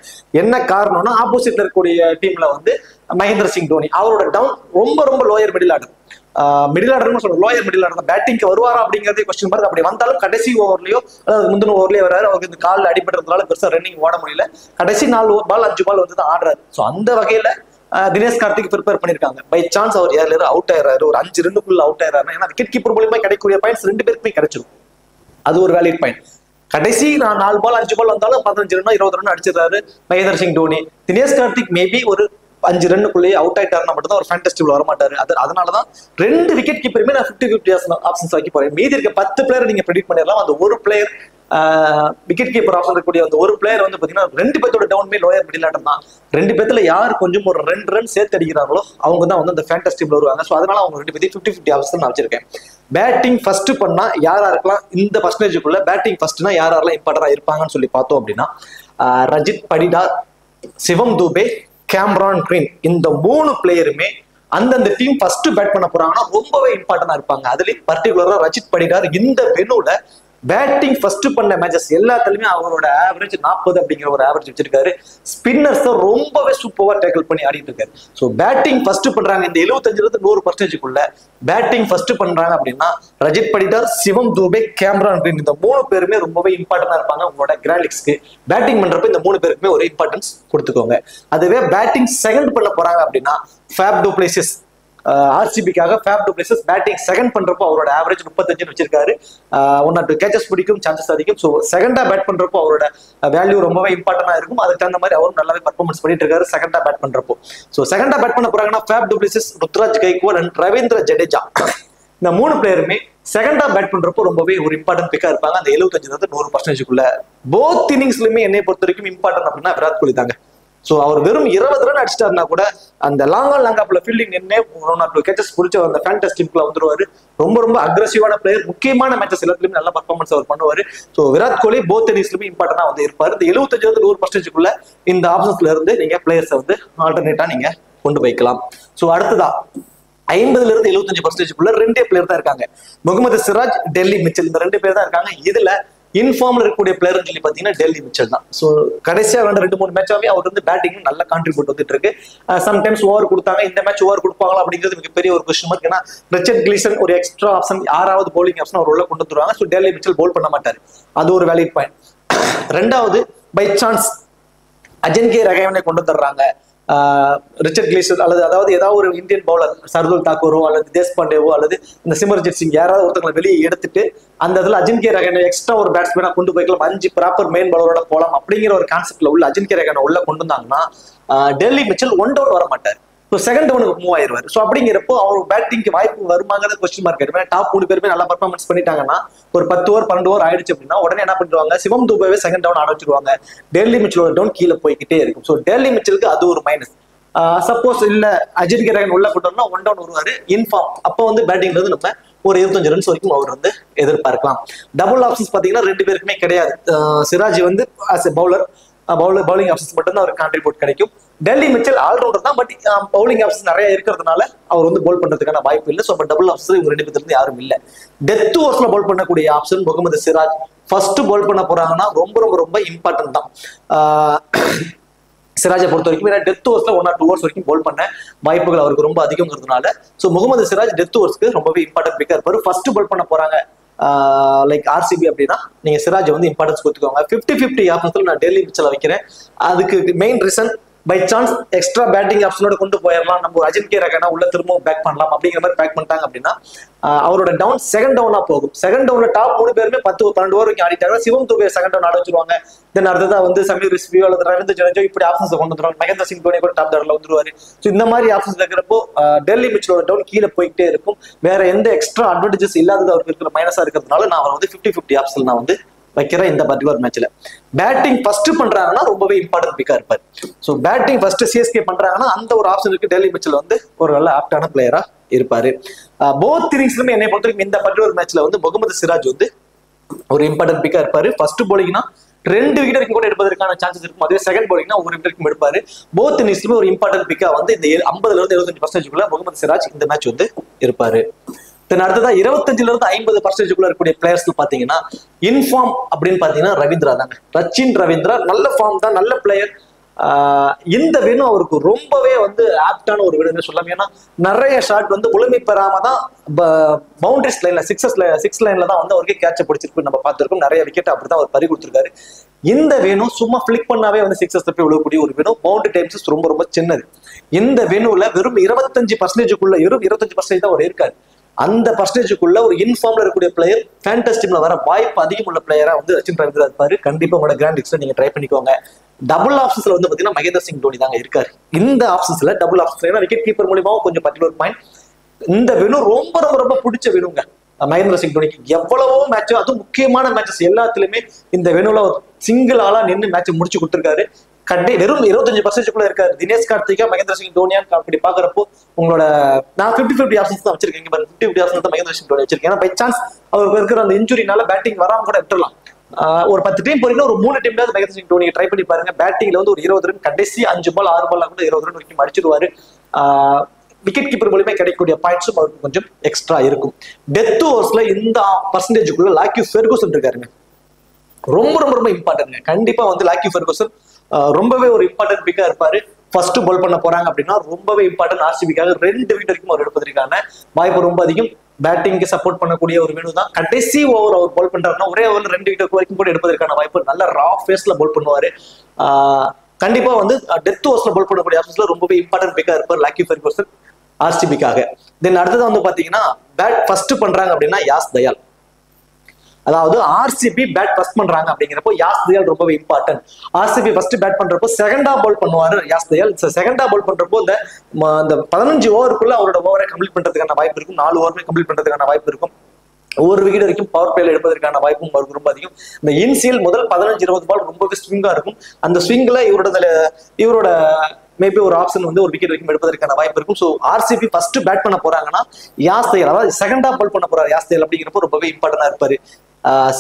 என்ன காரணம்னா ஆப்போசிட்ல இருக்கக்கூடிய டீம்ல வந்து மகேந்திர சிங் தோனி அவரோட டவுன் ரொம்ப ரொம்ப லோயர் மிடில் ஆர்டர். மிடில் ஆர்டர்னு சொல்றோம், லோயர் மிடில் ஆர்டர். பேட்டிங்க்கு வருவாரா அப்படிங்கிறதே கொஸ்டின் மார்க். அப்படி வந்தாலும் கடைசி ஓவர்லயோ அதாவது முந்தின ஓவர்லயே வராரு. அவருக்கு இந்த காலில் அடிபடுறதுனால பெருசா ரன்னிங் ஓட முடியல. கடைசி 4 பால் 5 பால் வந்து தான் ஆடுறாரு. ஸோ அந்த வகையில தினேஷ் கார்த்திக் ப்ரிப்பேர் பண்ணிருக்காங்க. பை சான்ஸ் அவர் யாரும் அவுட் ஆயிடுறாரு, ஒரு 5 ரன்னுக்குள்ள அவுட் ஆயிடுறாரு. ஏன்னா விக்கெட் கீப்பர் மூலியமா கிடைக்கக்கூடிய பாயிண்ட்ஸ் 2 பேருக்குமே கிடைச்சிடும். அது ஒரு வேலிட் பாயிண்ட். கடைசி 4 பால் 5 பால் வந்தாலும் 15 ரன் 20 ரன் அடிச்சிடறாரு மகேந்திர சிங் தோனி. தினேஷ் கார்த்திக் மேபி ஒரு 5 ரன்னுக்குள்ளேயே அவுட் ஆயிட்டாருன்னா மட்டும் தான் ஒரு ஃபேண்டஸ்டிவ்ல வர மாட்டாரு. அதனாலதான் 2 விக்கெட் கீப்பருமே நான் 50-50 ஆப்ஷன்ஸ் ஆக்கி போறேன். மீதி இருக்க 10 பிளேயர் நீங்க ப்ரெடிக்ட் பண்ணிடலாம். அந்த ஒரு பிளேயர் விக்கெட் கீப்பர் ஆப்ஷன் இருக்கக்கூடிய அந்த ஒரு பிளேயர் வந்து பாத்தீங்கன்னா 2 பேர்த்தோட டவுன்மே லோயர் மிடில் ஆர்டர் தான். 2 பேர்த்துல யார் கொஞ்சம் ஒரு 2 ரன் சேர்த்து அடிக்கிறாங்களோ அவங்க தான் வந்து அந்த ஃபேண்டஸ்டி டீம்ல வருவாங்க. ஸோ அதனால அவங்க 2 பேர்த்தையும் 50-50 ஆப்ஷன் நான் வச்சிருக்கேன். பேட்டிங் ஃபர்ஸ்ட் பண்ணா யாரா இருக்கலாம் இந்த பர்சன்டேஜுக்குள்ள பேட்டிங் ஃபர்ஸ்ட்னா யாரெல்லாம் இம்பார்ட்டன்டா இருப்பாங்கன்னு சொல்லி பார்த்தோம் அப்படின்னா ரஜித் படிடார், சிவம் துபே, கேமரான் கிரீன் இந்த 3 பிளேயருமே அந்தந்த டீம் ஃபர்ஸ்ட் பேட் பண்ண போறாங்கன்னா ரொம்பவே இம்பார்ட்டன்டா இருப்பாங்க. அதுலயும் பர்டிகுலரா ரஜித் படிடார் இந்த வெனுல பேட்டிங் ஃபர்ஸ்ட் பண்ண மேட்சஸ் எல்லாத்துலயுமே அவரோட ஆவரேஜ் 40 அப்படிங்கிற ஒரு ஆவரேஜ் வச்சிருக்காரு. ஸ்பின்னர்ஸ் ரொம்பவே சூப்பரா டேக்கிள் பண்ணி ஆடிட்டு இருக்காரு. ஸோ பேட்டிங் ஃபர்ஸ்ட் பண்றாங்க இந்த 75-100% பேட்டிங் ஃபர்ஸ்ட் பண்றாங்க அப்படின்னா ரஜித் படிடார், சிவம் துபே, கேமரான் கிரீன் இந்த 3 பேருமே ரொம்பவே இம்பார்ட்டன்டா இருப்பாங்க உங்களோட கிராண்ட் லீக்ஸ்க்கு. பேட்டிங் பண்றப்ப இந்த 3 பேருக்குமே ஒரு இம்பார்ட்டன்ஸ் கொடுத்துக்கோங்க. அதுவே பேட்டிங் செகண்ட் பண்ண போறாங்க அப்படின்னா ஃபேப் டு பிளேசஸ் ஆர்சிபிக்காக Faf du Plessis batting second பண்றப்போ அவரோட ஆவரேஜ் 35 வச்சிருக்காரு. 1 or 2 கேச்சஸ் பிடிக்கும் சான்சஸ் அதிகம். ஸோ செகண்டா பேட் பண்றப்போ அவரோட வேல்யூ ரொம்பவே இம்பார்ட்டன்டா இருக்கும். அதுக்கு தகுந்த மாதிரி அவரும் நல்லாவே பர்ஃபார்மன்ஸ் பண்ணிட்டு இருக்காரு செகண்டா பேட் பண்றப்போ. ஸோ செகண்டா பேட் பண்ண போறாங்கன்னா ஃபேப் du places, Ruturaj Gaikwad and Ravindra Jadeja இந்த 3 பிளேயருமே செகண்டா பேட் பண்றப்போ ரொம்பவே ஒரு இம்பார்ட்டன்ட் பிக்கா இருப்பாங்க. அந்த 75-100%. போத் இன்னிங்ஸ்லயுமே என்னை பொறுத்த வரைக்கும் இம்பார்ட்டன்ட் அப்படின்னா விராட் கோலி தாங்க. ஸோ அவர் வெறும் 20 ரன் அடிச்சிட்டாருன்னா கூட அந்த லாங்காப்ல ஃபீல்டிங் என்ன 1 or 2 கேச்சஸ் பிடிச்ச அந்த ஃபேண்டஸ் டீம்க்குள்ள வந்துருவாரு. ரொம்ப ரொம்ப அக்ரெசிவான பிளேயர். முக்கியமான மேட்சஸ் எல்லாத்துலயுமே நல்ல பர்ஃபார்மன்ஸ் அவர் பண்ணுவாரு. ஸோ விராட் கோலி போத் இன்னிங்ஸ்லயுமே இம்பார்ட்டன்டா வந்து இருப்பாரு. இந்த 75-100% இந்த ஆப்ஷன்ஸ்ல இருந்து நீங்க பிளேயர்ஸை வந்து ஆல்டர்னேட்டா நீங்க கொண்டு வைக்கலாம். ஸோ அடுத்ததா 50ல இருந்து 75% ரெண்டே பிளேயர் தான் இருக்காங்க. முகமது சிராஜ், டெல்லி மிச்சல், இந்த 2 பேர் தான் இருக்காங்க. இதுல இன்ஃபார்ம்ல இருக்கக்கூடிய பிளேயர் சொல்லி பாத்தீங்கன்னா டெல்லி மிச்சல் தான். ஸோ கடைசியா வேண்ட 2-3 மேட்சாவே அவர் வந்து பேட்டிங் நல்ல கான்ட்ரிபியூட் வந்துட்டு இருக்கு. சம்டைம்ஸ் ஓவர் கொடுத்தாங்க, இந்த மேட்ச் ஓவர் கொடுப்பாங்களா அப்படிங்கிறது மிகப்பெரிய ஒரு கொஸ்டின் மார்க். ஏன்னா ரிச்சர்ட் கிளீசன் ஒரு எக்ஸ்ட்ரா ஆப்ஷன் 6வது பவுலிங் ஆப்ஷன் அவர் உள்ள கொண்டு வந்துருவாங்க. ஸோ டெல்லி மிச்சல் போல் பண்ண மாட்டாரு, அது ஒரு வேலிட் பாயிண்ட். ரெண்டாவது, பை சான்ஸ் அஜின்கே ரஹானே கொண்டு வந்துடுறாங்க, ரிச்சர்ட் கிளீசன் அதாவது ஏதாவது ஒரு இந்தியன் பவுலர் சர்துல் தாக்கூரோ அல்லது தேஷ்பாண்டேவோ அல்லது இந்த சிமர்ஜித் சிங் யாராவது ஒருத்தங்களை வெளியே எடுத்துட்டு அந்த இடத்துல அஜின்கே ரஹானே எக்ஸ்ட்ரா ஒரு பேட்ஸ்மேனா கொண்டு போய்க்கலாம், 5 ப்ராப்பர் மெயின் பவுலரோட போலாம் அப்படிங்கிற ஒரு கான்செப்ட்ல உள்ள அஜின்கே ரஹானே உள்ள கொண்டு வந்தாங்கன்னா டெல்லி மிச்சல் 1 டவுன் வர மாட்டார். ஸோ செகண்ட் டவுனுக்கு மூவ் ஆயிடுவார். ஸோ அப்படிங்கிறப்போ அவர் பேட்டிங்க்கு வாய்ப்பு வருமாங்கிறது கொஸ்டின் மார்க் ஆயிடுவேன். டாப் 3 பேருமே நல்லா பர்ஃபார்மன்ஸ் பண்ணிட்டாங்கன்னா ஒரு 10 ஓவர் 12 ஓவர் ஆயிடுச்சு அப்படின்னா உடனே என்ன பண்ணுவாங்க, சிவம் துபேவே செகண்ட் டவுன் ஆட வச்சிருவாங்க. டெல்லி மிச்சலோட டவுன் கீழே போய்கிட்டே இருக்கும். ஸோ டெல்லி மிச்சலுக்கு அது ஒரு மைனஸ். சப்போஸ் இல்ல அஜின்கே ரஹானே உள்ள கொண்டோம்னா 1 டவுன் வருவாரு இன்ஃபார்ம். அப்போ வந்து பேட்டிங்ல இருந்து நம்ம ஒரு 25 ரன்ஸ் வரைக்கும் அவர் வந்து எதிர்பார்க்கலாம். டபுள் ஆப்ஷன்ஸ் பாத்தீங்கன்னா 2 பேருக்குமே கிடையாது. சிராஜ் வந்து ஆஸ் எ பவுலிங் ஆப்ஷன்ஸ் மட்டும் தான் அவருக்கு கான்ட்ரிபியூட் கிடைக்கும். டெல்லி மிச்சல் ஆல்ரவுண்டர் தான், பட் பவுலிங் ஆப்ஷன்ஸ் நிறைய இருக்கிறதுனால அவர் வந்து போல் பண்றதுக்கான வாய்ப்பு இல்லை. ஸோ டபுள் ஆப்ஷன்ஸ் இவங்க 2 பேர்ல இருந்து யாரும் இல்லை. டெத் ஓவர்ஸ்ல போல் பண்ணக்கூடிய ஆப்ஷன் முகமது சிராஜ். ஃபர்ஸ்ட் போல் பண்ண போறாங்கன்னா ரொம்ப ரொம்ப ரொம்ப இம்பார்ட்டன்ட் தான் சிராஜை பொறுத்த வரைக்கும். ஏன்னா டெத் ஓவர்ஸ்ல 1 or 2 ஓவர்ஸ் வரைக்கும் போல் பண்ண வாய்ப்புகள் அவருக்கு ரொம்ப அதிகங்கிறதுனால ஸோ முகமது சிராஜ் டெத் ஓவர்ஸ்க்கு ரொம்பவே இம்பார்ட்டன்ட் பிக்கா இருப்பாரு. ஃபர்ஸ்ட் போல் பண்ண போறாங்க லைக் ஆர்சிபி அப்படின்னா நீங்க சிராஜ் வந்து இம்பார்ட்டன்ஸ் கொடுத்துக்கோங்க. 50-50 ஆப்ஷன்ஸ்ல நான் டெல்லி மிச்சலை வைக்கிறேன். அதுக்கு main reason by chance extra batting ஆப்ஷனோட கொண்டு போயிடலாம், நம்ம அஜின்கே ரஹானே உள்ள திரும்பவும் பேக் பண்ணலாம் அப்படிங்கிற மாதிரி பேக் பண்ணிட்டாங்க அப்படின்னா அவரோட டவுன் செகண்ட் டவுனா போகும். செகண்ட் டவுன்ல டாப் 3 பேருமே 10-12 ஓவர் வரைக்கும் ஆடிட்டாங்க. சிவம் துபே செகண்ட் டவுன் ஆட வச்சிருவாங்க. தென் அடுத்ததா வந்து சமீர் ரிஸ்வியோ அல்லது ரவீந்திர ஜடேஜா இப்படி ஆப்ஷன்ஸ் கொண்டு வந்துருவாங்க. மகேந்திர சிங் தோனி கூட டாப் டவுன்ல வந்துருவாரு. ஸோ இந்த மாதிரி ஆப்ஷன்ஸ் இருக்கிறப்போ டெல்லி மிச்சலோட டவுன் கீழே போயிட்டே இருக்கும். வேற எந்த எக்ஸ்ட்ரா அட்வான்டேஜஸ் இல்லாதது அவருக்கு இருக்கிற மைனஸா இருக்கிறதுனால நான் அவர் வந்து 50-50 ஆப்ஷன் நான் வந்து வைக்கிற இந்த பர்டிகுலர் மேட்ச்ல. பேட்டிங் ஃபர்ஸ்ட் பண்றாங்கன்னா ரொம்பவே இம்பார்ட்டன்ட் பிக்கா இருப்பார். ஸோ பேட்டிங் ஃபர்ஸ்ட் சிஎஸ்கே பண்றாங்கன்னா அந்த ஒரு ஆப்ஷனுக்கு டெல்லி மிச்சல் வந்து ஒரு நல்ல ஆப்டான பிளேயரா இருப்பாரு. போத் இன்னிங்ஸ்லுமே என்னை பொறுத்த வரைக்கும் இந்த பர்டிகுலர் மேட்ச்ல வந்து முகமது சிராஜ் வந்து ஒரு இம்பார்ட்டன்ட் பிக்கா இருப்பாரு. ஃபர்ஸ்ட் போலிங்னா 2 விக்கெட் வரைக்கும் கூட எடுப்பதற்கான சான்சஸ் இருக்கும். அதே செகண்ட் போலிங்னா 1 விக்கெட் வரைக்கும் எடுப்பாரு. போத் இன்னிங்ஸ்லுமே ஒரு இம்பார்ட்டன்ட் பிக்கா வந்து இந்த 50ல இருந்து 75% முகமது சிராஜ் இந்த மேட்ச் வந்து இருப்பாரு. தென் அடுத்ததா 25ல இருந்து 50% இருக்கக்கூடிய பிளேயர்ஸ் பாத்தீங்கன்னா இன்ஃபார்ம் அப்படின்னு பாத்தீங்கன்னா ரவீந்திரா தாங்க. ரச்சின் ரவீந்திரா நல்ல ஃபார்ம் தான், நல்ல பிளேயர். இந்த வேணும் அவருக்கு ரொம்பவே வந்து ஆப்டான ஒரு வீடு சொல்லலாம். ஏன்னா நிறைய ஷாட் வந்து முழுமை பெறாம தான் பவுண்டரிஸ் லைன்ல சிக்ஸ் லைன்ல தான் வந்து அவருக்கு கேட்ச பிடிச்சிருக்கு நம்ம பார்த்திருக்கோம். நிறைய விக்கெட் அப்படிதான் அவர் பறி கொடுத்திருக்காரு. இந்த வேணும் சும்மா பிளிக் பண்ணாவே வந்து சிக்ஸஸ் தப்பி விழக்கூடிய ஒரு வேணும். பவுண்டரி டைம்ஸ் ரொம்ப ரொம்ப சின்னது. இந்த வேணுல வெறும் 25%க்குள்ள 25% தான் அவர் இருக்காரு. அந்த பர்சன்டேஜுக்குள்ள ஒரு இன்ஃபார்ம்ல இருக்கக்கூடிய பிளேயர் ஃபேண்டசி டீம்ல வர வாய்ப்பு அதிகம் உள்ள பிளேயரா வந்து ரச்சின் ரவீந்திரா இருப்பாரு. கண்டிப்பா உங்களோட கிராண்ட் லீக்ஸ்ல நீங்க ட்ரை பண்ணிக்கோங்க. டபுள் ஆப்ஷன்ஸ்ல வந்து பாத்தீங்கன்னா மகேந்திர சிங் தோனி தாங்க இருக்காரு. இந்த ஆப்ஷன்ஸ்ல டபுள் ஆப்ஷன்ஸ்ல ஏன்னா விக்கெட் கீப்பர் மூலியமாவும் கொஞ்சம் பர்டிகுலர் பாயிண்ட். இந்த வேணும் ரொம்ப ரொம்ப ரொம்ப பிடிச்ச வேணுங்க மகேந்திர சிங் தோனிக்கு. எவ்வளவோ மேட்ச், அதுவும் முக்கியமான மேட்சஸ் எல்லாத்துலயுமே இந்த வேணுல சிங்கிள் ஆளா நின்று மேட்ச் முடிச்சு கொடுத்திருக்காரு. வெறும் 25%க்குள்ள இருக்காரு. தினேஷ் கார்த்திகா, மகேந்திர சிங் தோனியான் அப்படி பாக்குறப்போ உங்களோட நான் 50-50 ஆப்ஷன்ஸ் தான் வச்சிருக்கேன். 50-50 ஆப்ஷன்ஸ் தான் மகேந்திர சிங் தோனி வச்சிருக்கேன். ஏன்னா பை சான்ஸ் அவருக்கு இருக்கிற அந்த இன்ஜுரினால பேட்டிங் வராம கூட விட்டுறலாம். ஒரு 10 டீம் போறீங்கன்னா ஒரு 3 டீம்ல மகேந்திர சிங் தோனியை ட்ரை பண்ணி பாருங்க. பேட்டிங்ல வந்து ஒரு 20 ரன் கடைசி 5 பால் 6 பால் கூட 20 ரன் வரைக்கும் அடிச்சிருவாரு. விக்கெட் கீப்பர் மூலமே கிடைக்கக்கூடிய பாயிண்ட்ஸும் அவருக்கு கொஞ்சம் எக்ஸ்ட்ரா இருக்கும். டெத் ஓவர்ஸ்ல இந்த பர்சன்டேஜுக்குள்ள லாக்கி ஃபெர்குசன் இருக்காருங்க. ரொம்ப ரொம்ப ரொம்ப இம்பார்ட்டன்ட். கண்டிப்பா வந்து லாக்கி ஃபெர்குசன் ரொம்பவே ஒரு இம்பார்ட்டன்ட் பிக்கா இருப்பாரு. ஃபர்ஸ்ட் பால் பண்ண போறாங்க அப்படின்னா ரொம்பவே இம்பார்ட்டன்ட். ஆர்சிபிக்காக 2 விக்கெட் வரைக்கும் அவர் எடுப்பதற்கான வாய்ப்பு ரொம்ப அதிகம். பேட்டிங்க்கு சப்போர்ட் பண்ணக்கூடிய ஒரு வேணும் தான். கடைசி ஓவர் அவர் பால் பண்றாருன்னா ஒரே ஓவர்ல 2 விக்கெட் வரைக்கும் கூட எடுப்பதற்கான வாய்ப்பு. நல்ல ரா ஃபேஸ்ல பால் பண்ணுவாரு. கண்டிப்பா வந்து டெத் ஓவர்ஸ்ல பால் பண்ணக்கூடிய ஆப்ஷன்ஸ்ல ரொம்பவே இம்பார்ட்டன்ட் பிக்கா இருப்பார் லாக்கி ஃபெர்குசன் ஆர்சிபிக்காக. தென் அடுத்தது வந்து பாத்தீங்கன்னா பேட் ஃபர்ஸ்ட் பண்றாங்க அப்படின்னா யாஸ் தயால். அதாவது ஆர்சிபி பேட் ஃபர்ஸ்ட் பண்றாங்க அப்படிங்கிறப்போ யாஸ் தயால் ரொம்பவே இம்பார்ட்டன்ட். ஆர்சிபி ஃபர்ஸ்ட் பேட் பண்றப்போ செகண்டா பால் பண்ணுவாரு யாஸ் தயால். செகண்டா பால் பண்றப்போ இந்த 15 ஓவருக்குள்ள அவரோட ஓவரை கம்ப்ளீட் பண்றதுக்கான வாய்ப்பு இருக்கும். 4 ஓவருமே கம்ப்ளீட் பண்றதுக்கான வாய்ப்பு இருக்கும். 1 விக்கெட் வரைக்கும் பவர் பிளேல எடுப்பதற்கான வாய்ப்பும் அவருக்கு ரொம்ப அதிகம். இந்த இன்சியல் முதல் 15-20 பால் ரொம்பவே ஸ்விங்கா இருக்கும். அந்த ஸ்விங்ல இவரோட மேபி ஒரு ஆப்ஷன் வந்து ஒரு விக்கெட் வரைக்கும் எடுப்பதற்கான வாய்ப்பு இருக்கும். ஸோ ஆர்சிபி ஃபர்ஸ்ட் பேட் பண்ண போறாங்கன்னா யாஸ் தயால், அதாவது செகண்டா பால் பண்ண போறாரு யாஸ் தயால் அப்படிங்கிறப்போ ரொம்பவே இம்பார்ட்டன்டா இருப்பாரு.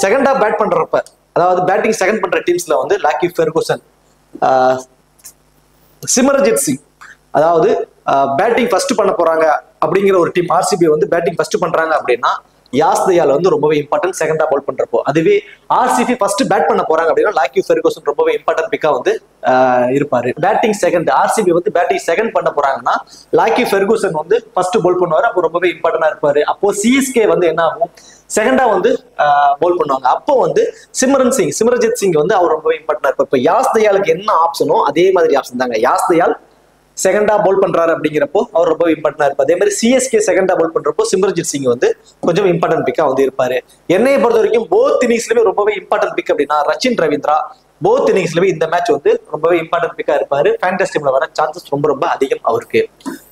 செகண்டா பேட் பண்றப்ப, அதாவது பேட்டிங் செகண்ட் பண்ற டீம்ஸ்ல வந்து லாக்கி ஃபெர்குசன், சிமரஜித் சிங், அதாவது பேட்டிங் ஃபர்ஸ்ட் பண்ண போறாங்க அப்படிங்கிற ஒரு டீம் ஆர்சிபி வந்து பேட்டிங் ஃபர்ஸ்ட் பண்றாங்க அப்படின்னா யாஸ் தயால் வந்து ரொம்பவே இம்பார்ட்டன்ட் செகண்டா பால் பண்றப்போ. அதுவே ஆர்சிபி ஃபர்ஸ்ட் பேட் பண்ண போறாங்க அப்படின்னா லாக்கி ஃபெர்கூசன் ரொம்பவே இம்பார்ட்டன்ட் பிக்கா வந்து இருப்பாரு. பேட்டிங் செகண்ட் ஆர்சிபி வந்து பேட்டிங் செகண்ட் பண்ண போறாங்கன்னா லாக்கி ஃபெர்கூசன் வந்து ஃபர்ஸ்ட் பால் பண்ணுவாரு. அப்போ ரொம்பவே இம்பார்ட்டன்டா இருப்பாரு. அப்போ சிஎஸ்கே வந்து என்ன ஆகும், செகண்டா வந்து பால் பண்ணுவாங்க. அப்போ வந்து சிம்ரன்ஜித் சிங் வந்து அவர் ரொம்பவே இம்பார்ட்டன்டா இருப்பார். இப்போ யாஸ் தயாலுக்கு என்ன ஆப்ஷனோ அதே மாதிரி ஆப்ஷன் தாங்க. யாஸ் தயால் செகண்டா பால் பண்றாரு அப்படிங்கிறப்போ அவர் ரொம்ப இம்பார்ட்டன்டா இருப்பார். அதே மாதிரி சிஎஸ்கே செகண்டா பால் பண்றப்போ சிம்ரன்ஜித் சிங் வந்து கொஞ்சம் இம்பார்ட்டன்ட் பிக்கா வந்து இருப்பாரு. என்னைய பொறுத்த வரைக்கும் போத் இன்னிங்ஸ்லயுமே ரொம்பவே இம்பார்ட்டன்ட் பிக் அப்படின்னா ரச்சின் ரவீந்திரா போத் இன்னிங்ஸ்லயுமே இந்த மேட்ச் வந்து ரொம்பவே இம்பார்ட்டன்ட் பிக்கா இருப்பாரு. ஃபேண்டஸி டீம்ல வர சான்சஸ் ரொம்ப ரொம்ப அதிகம் அவருக்கு.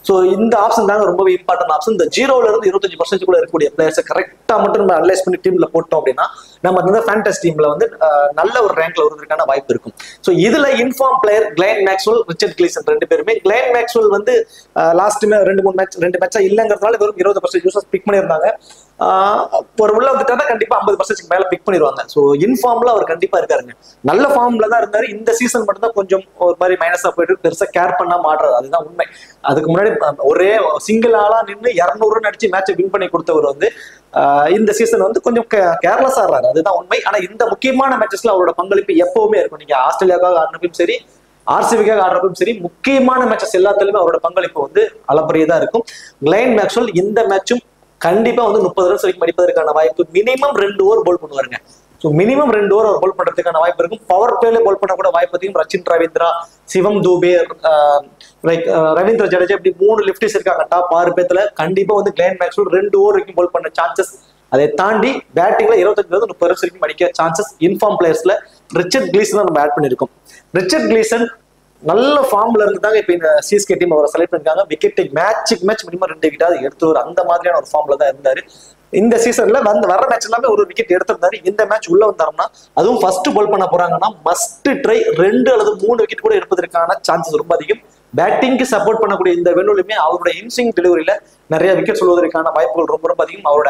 சோ இந்த ஆப்ஷன் தாங்க ரொம்ப இம்பார்ட்டன்ட் ஆப்ஷன். இந்த 0ல இருந்து 25% கூட இருக்கக்கூடிய பிளேயர்ஸை கரெக்டா மட்டும் நம்ம அனலைஸ் பண்ணி டீம்ல போட்டோம் அப்படின்னா நம்ம அந்த ஃபேண்டஸி டீம்ல வந்து நல்ல ஒரு ரேங்க்ல வருவதற்கான வாய்ப்பு இருக்கும். சோ இதுல inform player Glenn Maxwell, Richard Gleeson ரெண்டு பேருமே. கிளென் மேக்ஸ்வெல் வந்து லாஸ்ட் ரெண்டு மேட்சா இல்லங்கிறதுனால வெறும் 20% யூசர்ஸ் பிக் பண்ணியிருந்தாங்க. ஒரு உள்ள வந்துட்டா கண்டிப்பா 50% மேல பிக் பண்ணிடுவாங்க. சோ இன்ஃபார்ம்ல அவர் கண்டிப்பா இருக்காருங்க. நல்ல ஃபார்ம்ல தான் இருந்தாரு. இந்த சீசன் மட்டும் தான் கொஞ்சம் ஒரு மாதிரி மைனஸா போயிட்டு பெருசா கேர் பண்ணாம ஆடுறது, அதுதான் உண்மை. அதுக்கு முன்னாடி ஒரே சிங்கிள் ஆளா நின்று 200 ரன் அடிச்சு மேட்சை வின் பண்ணி கொடுத்தவர் வந்து இந்த சீசன் வந்து கொஞ்சம் கேர்லெஸ் ஆடுறாரு, அதுதான் உண்மை. ஆனா இந்த முக்கியமான மேட்சஸ்ல அவரோட பங்களிப்பு எப்பவுமே இருக்கும். நீங்க ஆஸ்திரேலியாவுக்காக ஆடினப்பையும் சரி, ஆர்சிபிக்காக ஆடுறப்பையும் சரி, முக்கியமான மேட்சஸ் எல்லாத்துலயுமே அவரோட பங்களிப்பு வந்து அளப்பரியதா இருக்கும். கிளென் மேக்ஸ்வெல் இந்த மேட்சும் கண்டிப்பா வந்து 30 ரன்ஸ் வரைக்கும் அடிப்பதற்கான வாய்ப்பு, மினிமம் 2 ஓவர் போல் பண்ணுவாருங்க. ஸோ மினிமம் 2 ஓவர் அவர் போல் பண்றதுக்கான வாய்ப்பு இருக்கும். பவர் பிளேல போல் பண்ண கூட வாய்ப்பு அதிகம். ரச்சின் ரவீந்திரா, சிவம் தூபே, ரவீந்திர ஜடேஜா இப்படி 3 லிப்டிஸ் இருக்காங்க. டாப் 6 பேத்துல கண்டிப்பா வந்து கிளென் மேக்ஸ்வெல் 2 ஓவர் வரைக்கும் போல் பண்ண சான்சஸ். அதை தாண்டி பேட்டிங்ல 25-30 ரன்ஸ் வரைக்கும் அடிக்க சான்சஸ். இன்ஃபார்ம் பிளேயர்ஸ்ல ரிச்சர்ட் கிளீசன் நம்ம ஆட் பண்ணிருக்கோம். ரிச்சர்ட் கிளீசன் நல்ல ஃபார்ம்ல இருந்து தாங்க இப்ப இந்த சிஎஸ்கே டீம் அவரை செலக்ட் பண்ணிருக்காங்க. விக்கெட் மேட்சுக்கு மேட்ச் மினிமம் 2 விக்கெட் எடுத்துவார், அந்த மாதிரியான ஒரு ஃபார்ம்ல தான் இருந்தாரு. இந்த சீசன்ல வர மேட்ச் எல்லாமே ஒரு விக்கெட் எடுத்திருந்தாரு. இந்த மேட்ச் உள்ள வந்தாருன்னா அதுவும் ஃபர்ஸ்ட் பால் பண்ண போறாங்கன்னா மஸ்ட் ட்ரை 2 அல்லது 3 விக்கெட் கூட எடுப்பதற்கான சான்சஸ் ரொம்ப அதிகம். பேட்டிங்க்கு சப்போர்ட் பண்ணக்கூடிய இந்த வெனுலுமே அவருடைய இன்சிங் டெலிவரியில நிறைய விக்கெட் சொல்வதற்கான வாய்ப்புகள் ரொம்ப ரொம்ப அதிகம். அவரோட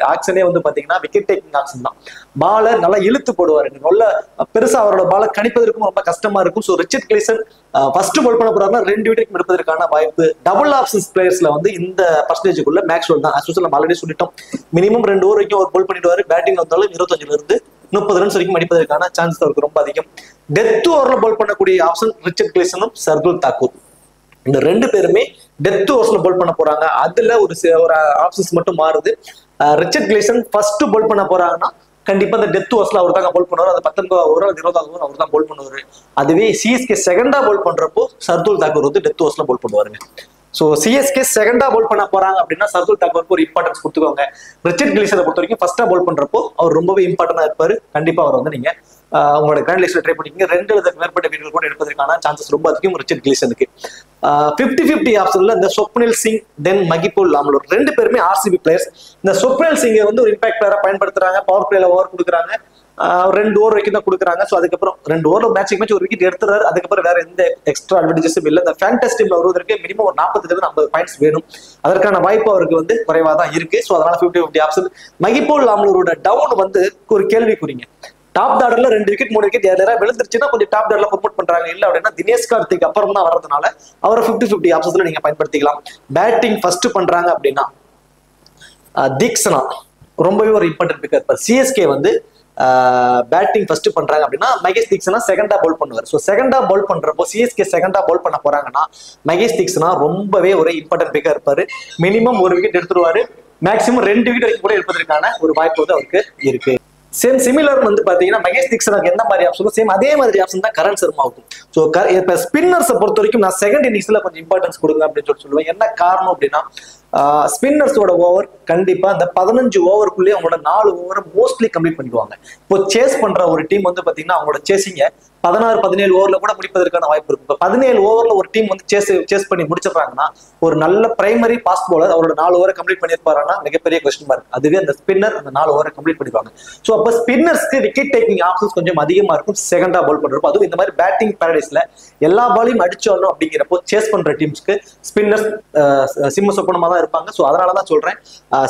ஆக்ஷனே வந்து பாத்தீங்கன்னா விக்கெட் டேக்கிங் ஆக்ஷன் தான். பாலை நல்லா இழுத்து போடுவாரு, நல்ல பெருசா அவரோட பாலை கணிப்பதற்கும் ரொம்ப கஷ்டமா இருக்கும். So Richard Gleeson first ball பண்ண போறாருன்னா 2 விக்கெட் எடுப்பதற்கான வாய்ப்பு. டபுள் ஆப்ஷன்ஸ் பிளேயர்ஸ்ல வந்து இந்த பர்சன்டேஜுக்குள்ள மேக்ஸ்வெல் தான். நம்ம ஆல்ரெடி சொல்லிட்டோம், மினிமம் 2 ஓவர் வரைக்கும் அவர் போல் பண்ணிடுவாரு. பேட்டிங் வந்தாலும் 25 இருந்து 30 ரன்ஸ் வரைக்கும் அடிப்பதற்கான சான்சஸ் அவருக்கு ரொம்ப அதிகம். டெத் ஓவர்ல பால் பண்ணக்கூடிய ஆப்ஷன் ரிச்சர்ட் கிளீசனும் சர்துல் தாக்கூர். இந்த 2 பேருமே டெத் ஓவர்ஸ்ல பால் பண்ண போறாங்க. அதுல ஒரு ஆப்ஷன்ஸ் மட்டும் மாறுது. ரிச்சர்ட் கிளீசன் ஃபர்ஸ்ட் பால் பண்ண போறாங்கன்னா கண்டிப்பா அந்த டெத் ஓவர்ஸ்ல அவர் தான் பால் பண்ணுவார். அது 19 ஓவர் 20 ஓவர் அவர் தான் பால் பண்ணுவாரு. அதுவே சிஎஸ்கே செகண்டா பால் பண்றப்போ சர்துல் தாக்கூர் வந்து டெத் ஓவர்ஸ்ல பால் பண்ணுவாருங்க. சோ சிஎஸ்கே செகண்டா பால் பண்ண போறாங்க அப்படின்னா சர்துல் தாக்கூருக்கு ஒரு இம்பார்ட்டன்ஸ் கொடுத்துக்கோங்க. ரிச்சர்ட் கிளீசனை பொறுத்த வரைக்கும் ஃபர்ஸ்டா பால் பண்றப்போ அவர் ரொம்பவே இம்பார்ட்டன்டா இருப்பாரு. கண்டிப்பா அவர் வந்து நீங்க உங்களோட கிராண்ட் லிஸ்ட்ல ட்ரை பண்ணிக்கீங்க. 2 அல்லது மேற்பட்ட வீரர்கள் கூட எடுப்பதற்கான சான்சஸ் ரொம்ப அதிகம் ரிச்சர்ட் கிளீசனுக்கு. 50-50 ஆப்ஷன்ல இந்த சொப்னில் சிங் தென் மகிபுல் லாம்லூர் 2 பேருமே ஆர்சிபி பிளேயர்ஸ். இந்த சொப்னில் சிங்கை வந்து ஒரு இம்பாக்ட் பிளேயரா பயன்படுத்துறாங்க. பவர் பிளேல ஓவர் கொடுக்குறாங்க. 2 ஓவர் வரைக்கும் தான் கொடுக்குறாங்க. ஸோ அதுக்கப்புறம் 2 ஓவர் மேட்சுக்கு மேட்ச் ஒரு விக்கெட் எடுத்துறாரு. அதுக்கப்புறம் வேற எந்த எக்ஸ்ட்ரா அட்வான்டேஜஸும் இல்லை. இந்த ஃபேண்டஸி டீம்ல வருவதற்கு மினிமம் ஒரு 45-50 பாயிண்ட்ஸ் வேணும். அதற்கான வாய்ப்பு அவருக்கு வந்து குறைவா தான் இருக்கு. ஸோ அதனால 50-50 ஆப்ஷன். மகிபுல் லாம்லூரோட டவுன் வந்து ஒரு கேள்விக்குறீங்க. டாப் ஆர்டர்ல 2 விக்கெட் 3 விக்கெட் யாராவது விழுந்துருச்சுன்னா கொஞ்சம் டாப் ஆர்டர்ல ப்ரொமோட் பண்றாங்க. இல்ல அப்படின்னா தினேஷ் கார்த்திக் அப்புறம் தான் வரதுனால அவரை 50-50 ஆப்ஷன்ஸ்ல நீங்க பயன்படுத்திக்கலாம். பேட்டிங் ஃபர்ஸ்ட் பண்றாங்க அப்படின்னா தீக்ஷனா ரொம்பவே ஒரு இம்பார்ட்டன்ட் பிக்கர். இப்போ சிஎஸ்கே வந்து பேட்டிங் ஃபர்ஸ்ட் பண்றாங்க அப்படின்னா மகேஷ் தீக்ஷனா செகண்டா பால் பண்ணுவார். ஸோ செகண்டா பால் பண்றப்போ சிஎஸ்கே செகண்டா பால் பண்ண போறாங்கன்னா மகேஷ் தீக்ஷனா ரொம்பவே ஒரு இம்பார்ட்டன்ட் பிக்கா இருப்பாரு. மினிமம் 1 விக்கெட் எடுத்துருவாரு. மேக்சிமம் 2 விக்கெட் வரைக்கும் கூட எடுப்பதற்கான ஒரு வாய்ப்பு வந்து அவருக்கு இருக்கு. சேம் சிமிலர் வந்து பாத்தீங்கன்னா மகேஷ் தீக்ஷனாக்கு எந்த மாதிரி ஆப்ஷன் சேம் அதே மாதிரி ஆப்ஷன் தான் கரண் சர்மாவுக்கும். ஸோ இப்ப ஸ்பின்னர்ஸை பொறுத்த வரைக்கும் நான் செகண்ட் இன்னிங்ஸ்ல கொஞ்சம் இம்பார்ட்டன்ஸ் கொடுங்க அப்படின்னு சொல்லுவேன். என்ன காரணம் அப்படின்னா ஸ்பின்னர்ஸோட ஓவர் கண்டிப்பா இந்த 15 ஓவருக்குள்ளேயே அவங்களோட 4 ஓவரை மோஸ்ட்லி கம்ப்ளீட் பண்ணிடுவாங்க. இப்போ சேஸ் பண்ற ஒரு டீம் வந்து பாத்தீங்கன்னா அவங்களோட சேசிங்க 16-17 ஓவர்ல கூட முடிப்பதற்கான வாய்ப்பு இருக்கும். இப்போ 17 ஓவர்ல ஒரு டீம் வந்து சேஸ் பண்ணி முடிச்சிடறாங்கன்னா ஒரு நல்ல பிரைமரி ஃபாஸ்ட் பவுலர் அவரோட 4 ஓவரை கம்ப்ளீட் பண்ணிருப்பாருன்னா மிகப்பெரிய கொஸ்டின் மார்க். அதுவே அந்த ஸ்பின்னர் அந்த 4 ஓவரை கம்ப்ளீட் பண்ணிடுவாங்க. ஸோ அப்போ ஸ்பின்னர்ஸ்க்கு விக்கெட் டேக்கிங் ஆப்ஷன்ஸ் கொஞ்சம் அதிகமா இருக்கும் செகண்டா பால் பண்றப்போ. அதுவும் இந்த மாதிரி பேட்டிங் பேரடைஸ்ல எல்லா பாலையும் அடிச்சோம் அப்படிங்கிறப்போ சேஸ் பண்ற டீம்ஸ்க்கு ஸ்பின்னர்ஸ் சிம்ம சொப்பனமா தான் இருப்பாங்க. ஸோ அதனாலதான் சொல்றேன்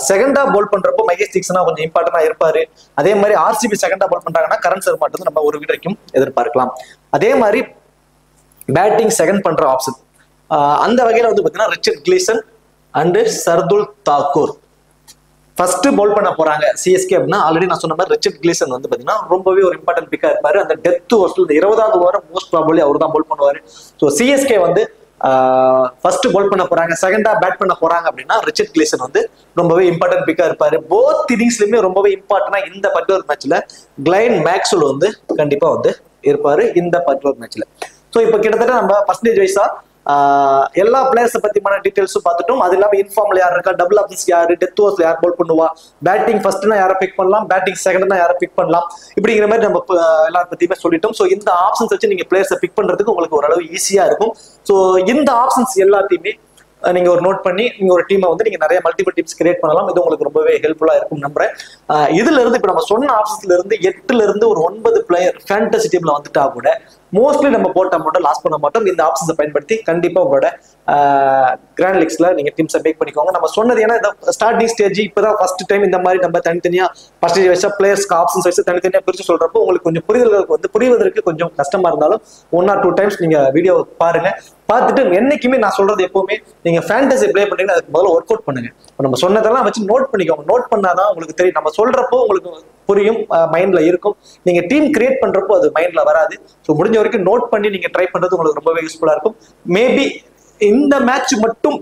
செகண்டா பால் பண்றப்போ மகேஷ் தீக்ஷனா கொஞ்சம் இம்பார்ட்டன்டா இருப்பாரு. அதே மாதிரி ஆர்சிபி செகண்டா பால் பண்றாங்கன்னா கரண் சர்மா நம்ம 1 விக்கெட் வரைக்கும் எதிர்பார்க்கலாம். அதே மாதிரி பேட்டிங் செகண்ட் பண்ற ஆப்ஷன் அந்த வகையில வந்து பாத்தீங்கன்னா Richard Gleeson and Shardul Thakur first bowl பண்ண போறாங்க சிஎஸ்கே அப்படின்னா. ஆல்ரெடி நான் சொன்ன மாதிரி ரிச்சர்ட் கிளீசன் வந்து பாத்தீங்கன்னா ரொம்பவே ஒரு இம்பார்ட்டன்ட் பிக்கா இருப்பாரு. அந்த டெத் ஓவர்ஸ்ல இந்த 20வது ஓவர் மோஸ்ட் ப்ராபபிலி அவர் தான் பவுல் பண்ணுவாரு. ஸோ சிஎஸ்கே வந்து ஃபர்ஸ்ட் பவுல் பண்ண போறாங்க, செகண்டா பேட் பண்ண போறாங்க அப்படின்னா ரிச்சர்ட் கிளீசன் வந்து ரொம்பவே இம்பார்ட்டன்ட் பிக்கா இருப்பாரு. போத் இன்னிங்ஸ்லயுமே ரொம்பவே இம்பார்ட்டன்டா இந்த பர்டிகுலர் மேட்ச்ல கிளைன் மேக்ஸ்வெல் வந்து கண்டிப்பா வந்து இருப்பாரு இந்த பர்டிகுலர் மேட்ச்ல. ஸோ இப்போ கிட்டத்தட்ட நம்ம பர்சன்டேஜ் வைஸா எல்லா பிளேயர்ஸை பத்தியான டீடைல்ஸும் பார்த்துட்டோம். அது இல்லாம இன்ஃபார்ம்ல யார் இருக்கா, டபுள் ஆப்ஷன்ஸ் யாரு, டெத் ஓவர்ஸ்ல யார் பவுல் பண்ணுவா, பேட்டிங் ஃபர்ஸ்ட்னா யாரை பிக் பண்ணலாம், பேட்டிங் செகண்ட்னா யாரை பிக் பண்ணலாம், இப்படிங்கிற மாதிரி நம்ம எல்லாரும் பத்தியுமே சொல்லிட்டோம். ஸோ இந்த ஆப்ஷன்ஸ் வச்சு நீங்க பிளேயர்ஸை பிக் பண்றதுக்கு உங்களுக்கு ஓரளவு ஈஸியா இருக்கும். ஸோ இந்த ஆப்ஷன்ஸ் எல்லாத்தையுமே நீங்க ஒரு நோட் பண்ணி நீங்க ஒரு டீமை வந்து நீங்க நிறைய மல்டிபிள் டீம்ஸ் கிரியேட் பண்ணலாம். இது உங்களுக்கு ரொம்பவே ஹெல்ப்ஃபுல்லா இருக்கும் நம்புறேன். இதுல இருந்து இப்ப நம்ம சொன்ன ஆப்ஷன்ஸ்ல இருந்து 8ல இருந்து ஒரு 9 பிளேயர் ஃபேண்டசி டீம்ல வந்துட்டா கூட மோஸ்ட்லி நம்ம போட்ட அமௌண்ட் லாஸ் பண்ண மாட்டோம். இந்த ஆப்ஷன்ஸை பயன்படுத்தி கண்டிப்பா உங்களோட கிராண்ட் லீக்ஸ்ல நீங்க டீம்ஸை மேக் பண்ணிக்கோங்க. நம்ம சொன்னது ஏன்னா இந்த ஸ்டார்டிங் ஸ்டேஜ் இப்பதான் ஃபர்ஸ்ட் டைம் இந்த மாதிரி நம்ம தனித்தனியா பர்சன்டேஜ் வச்சா பிளேயர்ஸ்க்கு ஆப்ஷன்ஸ் வச்சு தனித்தனியா பிரிச்சு சொல்றப்போ உங்களுக்கு கொஞ்சம் புரிவதற்கு கொஞ்சம் கஷ்டமா இருந்தாலும் 1 or 2 டைம்ஸ் நீங்க வீடியோ பாருங்க. பார்த்துட்டு என்னைக்குமே நான் சொல்றது எப்பவுமே நீங்க ஃபேண்டசி பிளே பண்றீங்கன்னா அதுக்கு முதல்ல ஒர்க் அவுட் பண்ணுங்க. நம்ம சொன்னதெல்லாம் வச்சு நோட் பண்ணிக்கோங்க. நோட் பண்ணாதான் உங்களுக்கு தெரியும். நம்ம சொல்றப்போ உங்களுக்கு புரியும், மைண்ட்ல இருக்கும். நீங்க டீம் கிரியேட் பண்றப்போ அது மைண்ட்ல வராது. ஸோ முடிஞ்ச வரைக்கும் நோட் பண்ணி நீங்க ட்ரை பண்றது உங்களுக்கு ரொம்பவே யூஸ்ஃபுல்லா இருக்கும். மேபி இந்த மேட்ச் மட்டும்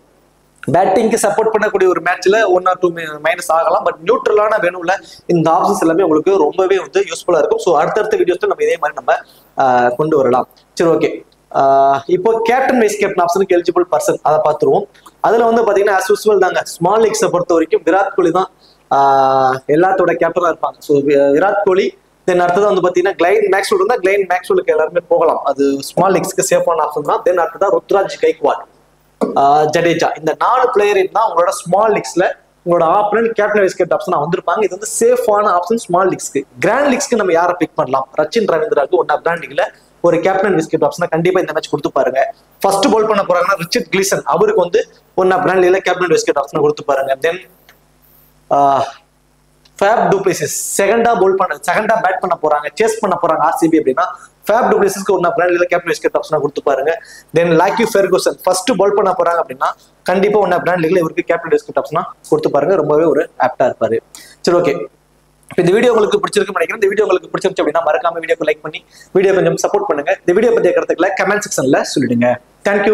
பேட்டிங்க்கு சப்போர்ட் பண்ணக்கூடிய ஒரு மேட்ச்ல 1 or 2 மைனஸ் ஆகலாம். பட் நியூட்ரலான வேணும்ல இந்த ஆப்ஷன்ஸ் எல்லாமே உங்களுக்கு ரொம்பவே வந்து யூஸ்ஃபுல்லா இருக்கும். ஸோ அடுத்தடுத்த வீடியோஸ்ல நம்ம இதே மாதிரி நம்ம கொண்டு வரலாம். சரி, ஓகே. இப்போ கேப்டன் வைஸ் கேப்டன் ஆப்ஷனுக்கு எலிஜிபிள் பர்சன் அதை பார்த்துருவோம். அதுல வந்து பாத்தீங்கன்னா as usual தாங்க, ஸ்மால் லீக்ஸை பொறுத்த வரைக்கும் விராட் கோலி தான் எல்லாத்தோட கேப்டனா இருப்பாங்க. ஸோ விராட் கோலி, தென் அடுத்ததான் வந்து பாத்தீங்கன்னா கிளைன் மேக்ஸ்வெல் இருந்தா கிளைன் மேக்ஸ்வெலுக்கு எல்லாருமே போகலாம். அது ஸ்மால் லீக்ஸ்க்கு சேஃபான ஆப்ஷன் தான். தென் அடுத்ததான் ருத்ராஜ் கைக்வாட், ஜடேஜா, இந்த 4 பிளேயர் தான் உங்களோட ஸ்மால் லீக்ஸ்ல உங்களோட option captain vice captain option வந்திருப்பாங்க. இது வந்து சேஃபான ஆப்ஷன் ஸ்மால் லீக்ஸ்க்கு. கிராண்ட் லீக்ஸ்க்கு நம்ம யாரை பிக் பண்ணலாம்? ரச்சின் ரவீந்திராவுக்கு ஒன் ஆஃப் கிராண்ட் லீக்ல ஒரு கேப்டன் வைஸ் கேப்டன் ஆப்ஷன் கண்டிப்பா இந்த மேட்ச் கொடுத்து பாருங்க. ஃபர்ஸ்ட் பவுல் பண்ண போறாங்கன்னா ரிச்சர்ட் கிளீசன், அவருக்கு வந்து ஒன் ஆஃப் கிராண்ட் லீக்ல கேப்டன் வைஸ் கேப்டன் ஆப்ஷன் கொடுத்து பாருங்க. தென் ஃபேப் டுப்ளேசிஸ் செகண்டா பேட் பண்ண போறாங்க, சேஸ் பண்ண போறாங்க ஆர்சிபி அப்படின்னா ஃபேப் டுப்ளேசிஸ்க்கு ஒன் ஆஃப் கிராண்ட் லீக்ல கேப்டன் வைஸ் கேப்டன் ஆப்ஷன் கொடுத்து பாருங்க. Then Lockie Ferguson first bowl பண்ண போறாங்க அப்படின்னா கண்டிப்பா ஒன் ஆஃப் கிராண்ட் லீக்ல இவருக்கு கேப்டன் வைஸ் கேப்டன் ஆப்ஷன் கொடுத்து பாருங்க. ரொம்பவே ஒரு ஆப்டா இருப்பாரு. சரி, ஓகே. இந்த வீடியோ உங்களுக்கு பிடிச்சிருக்கு நினைக்கிறேன். இந்த வீடியோ உங்களுக்கு பிடிச்சிருச்சு அப்படின்னா மறக்காம வீடியோக்கு லைக் பண்ணி வீடியோ கொஞ்சம் சப்போர்ட் பண்ணுங்க. இந்த வீடியோ பத்திய கருத்துக்களை கமெண்ட் செக்ஷன்ல சொல்லிடுங்க. தேங்க்யூ.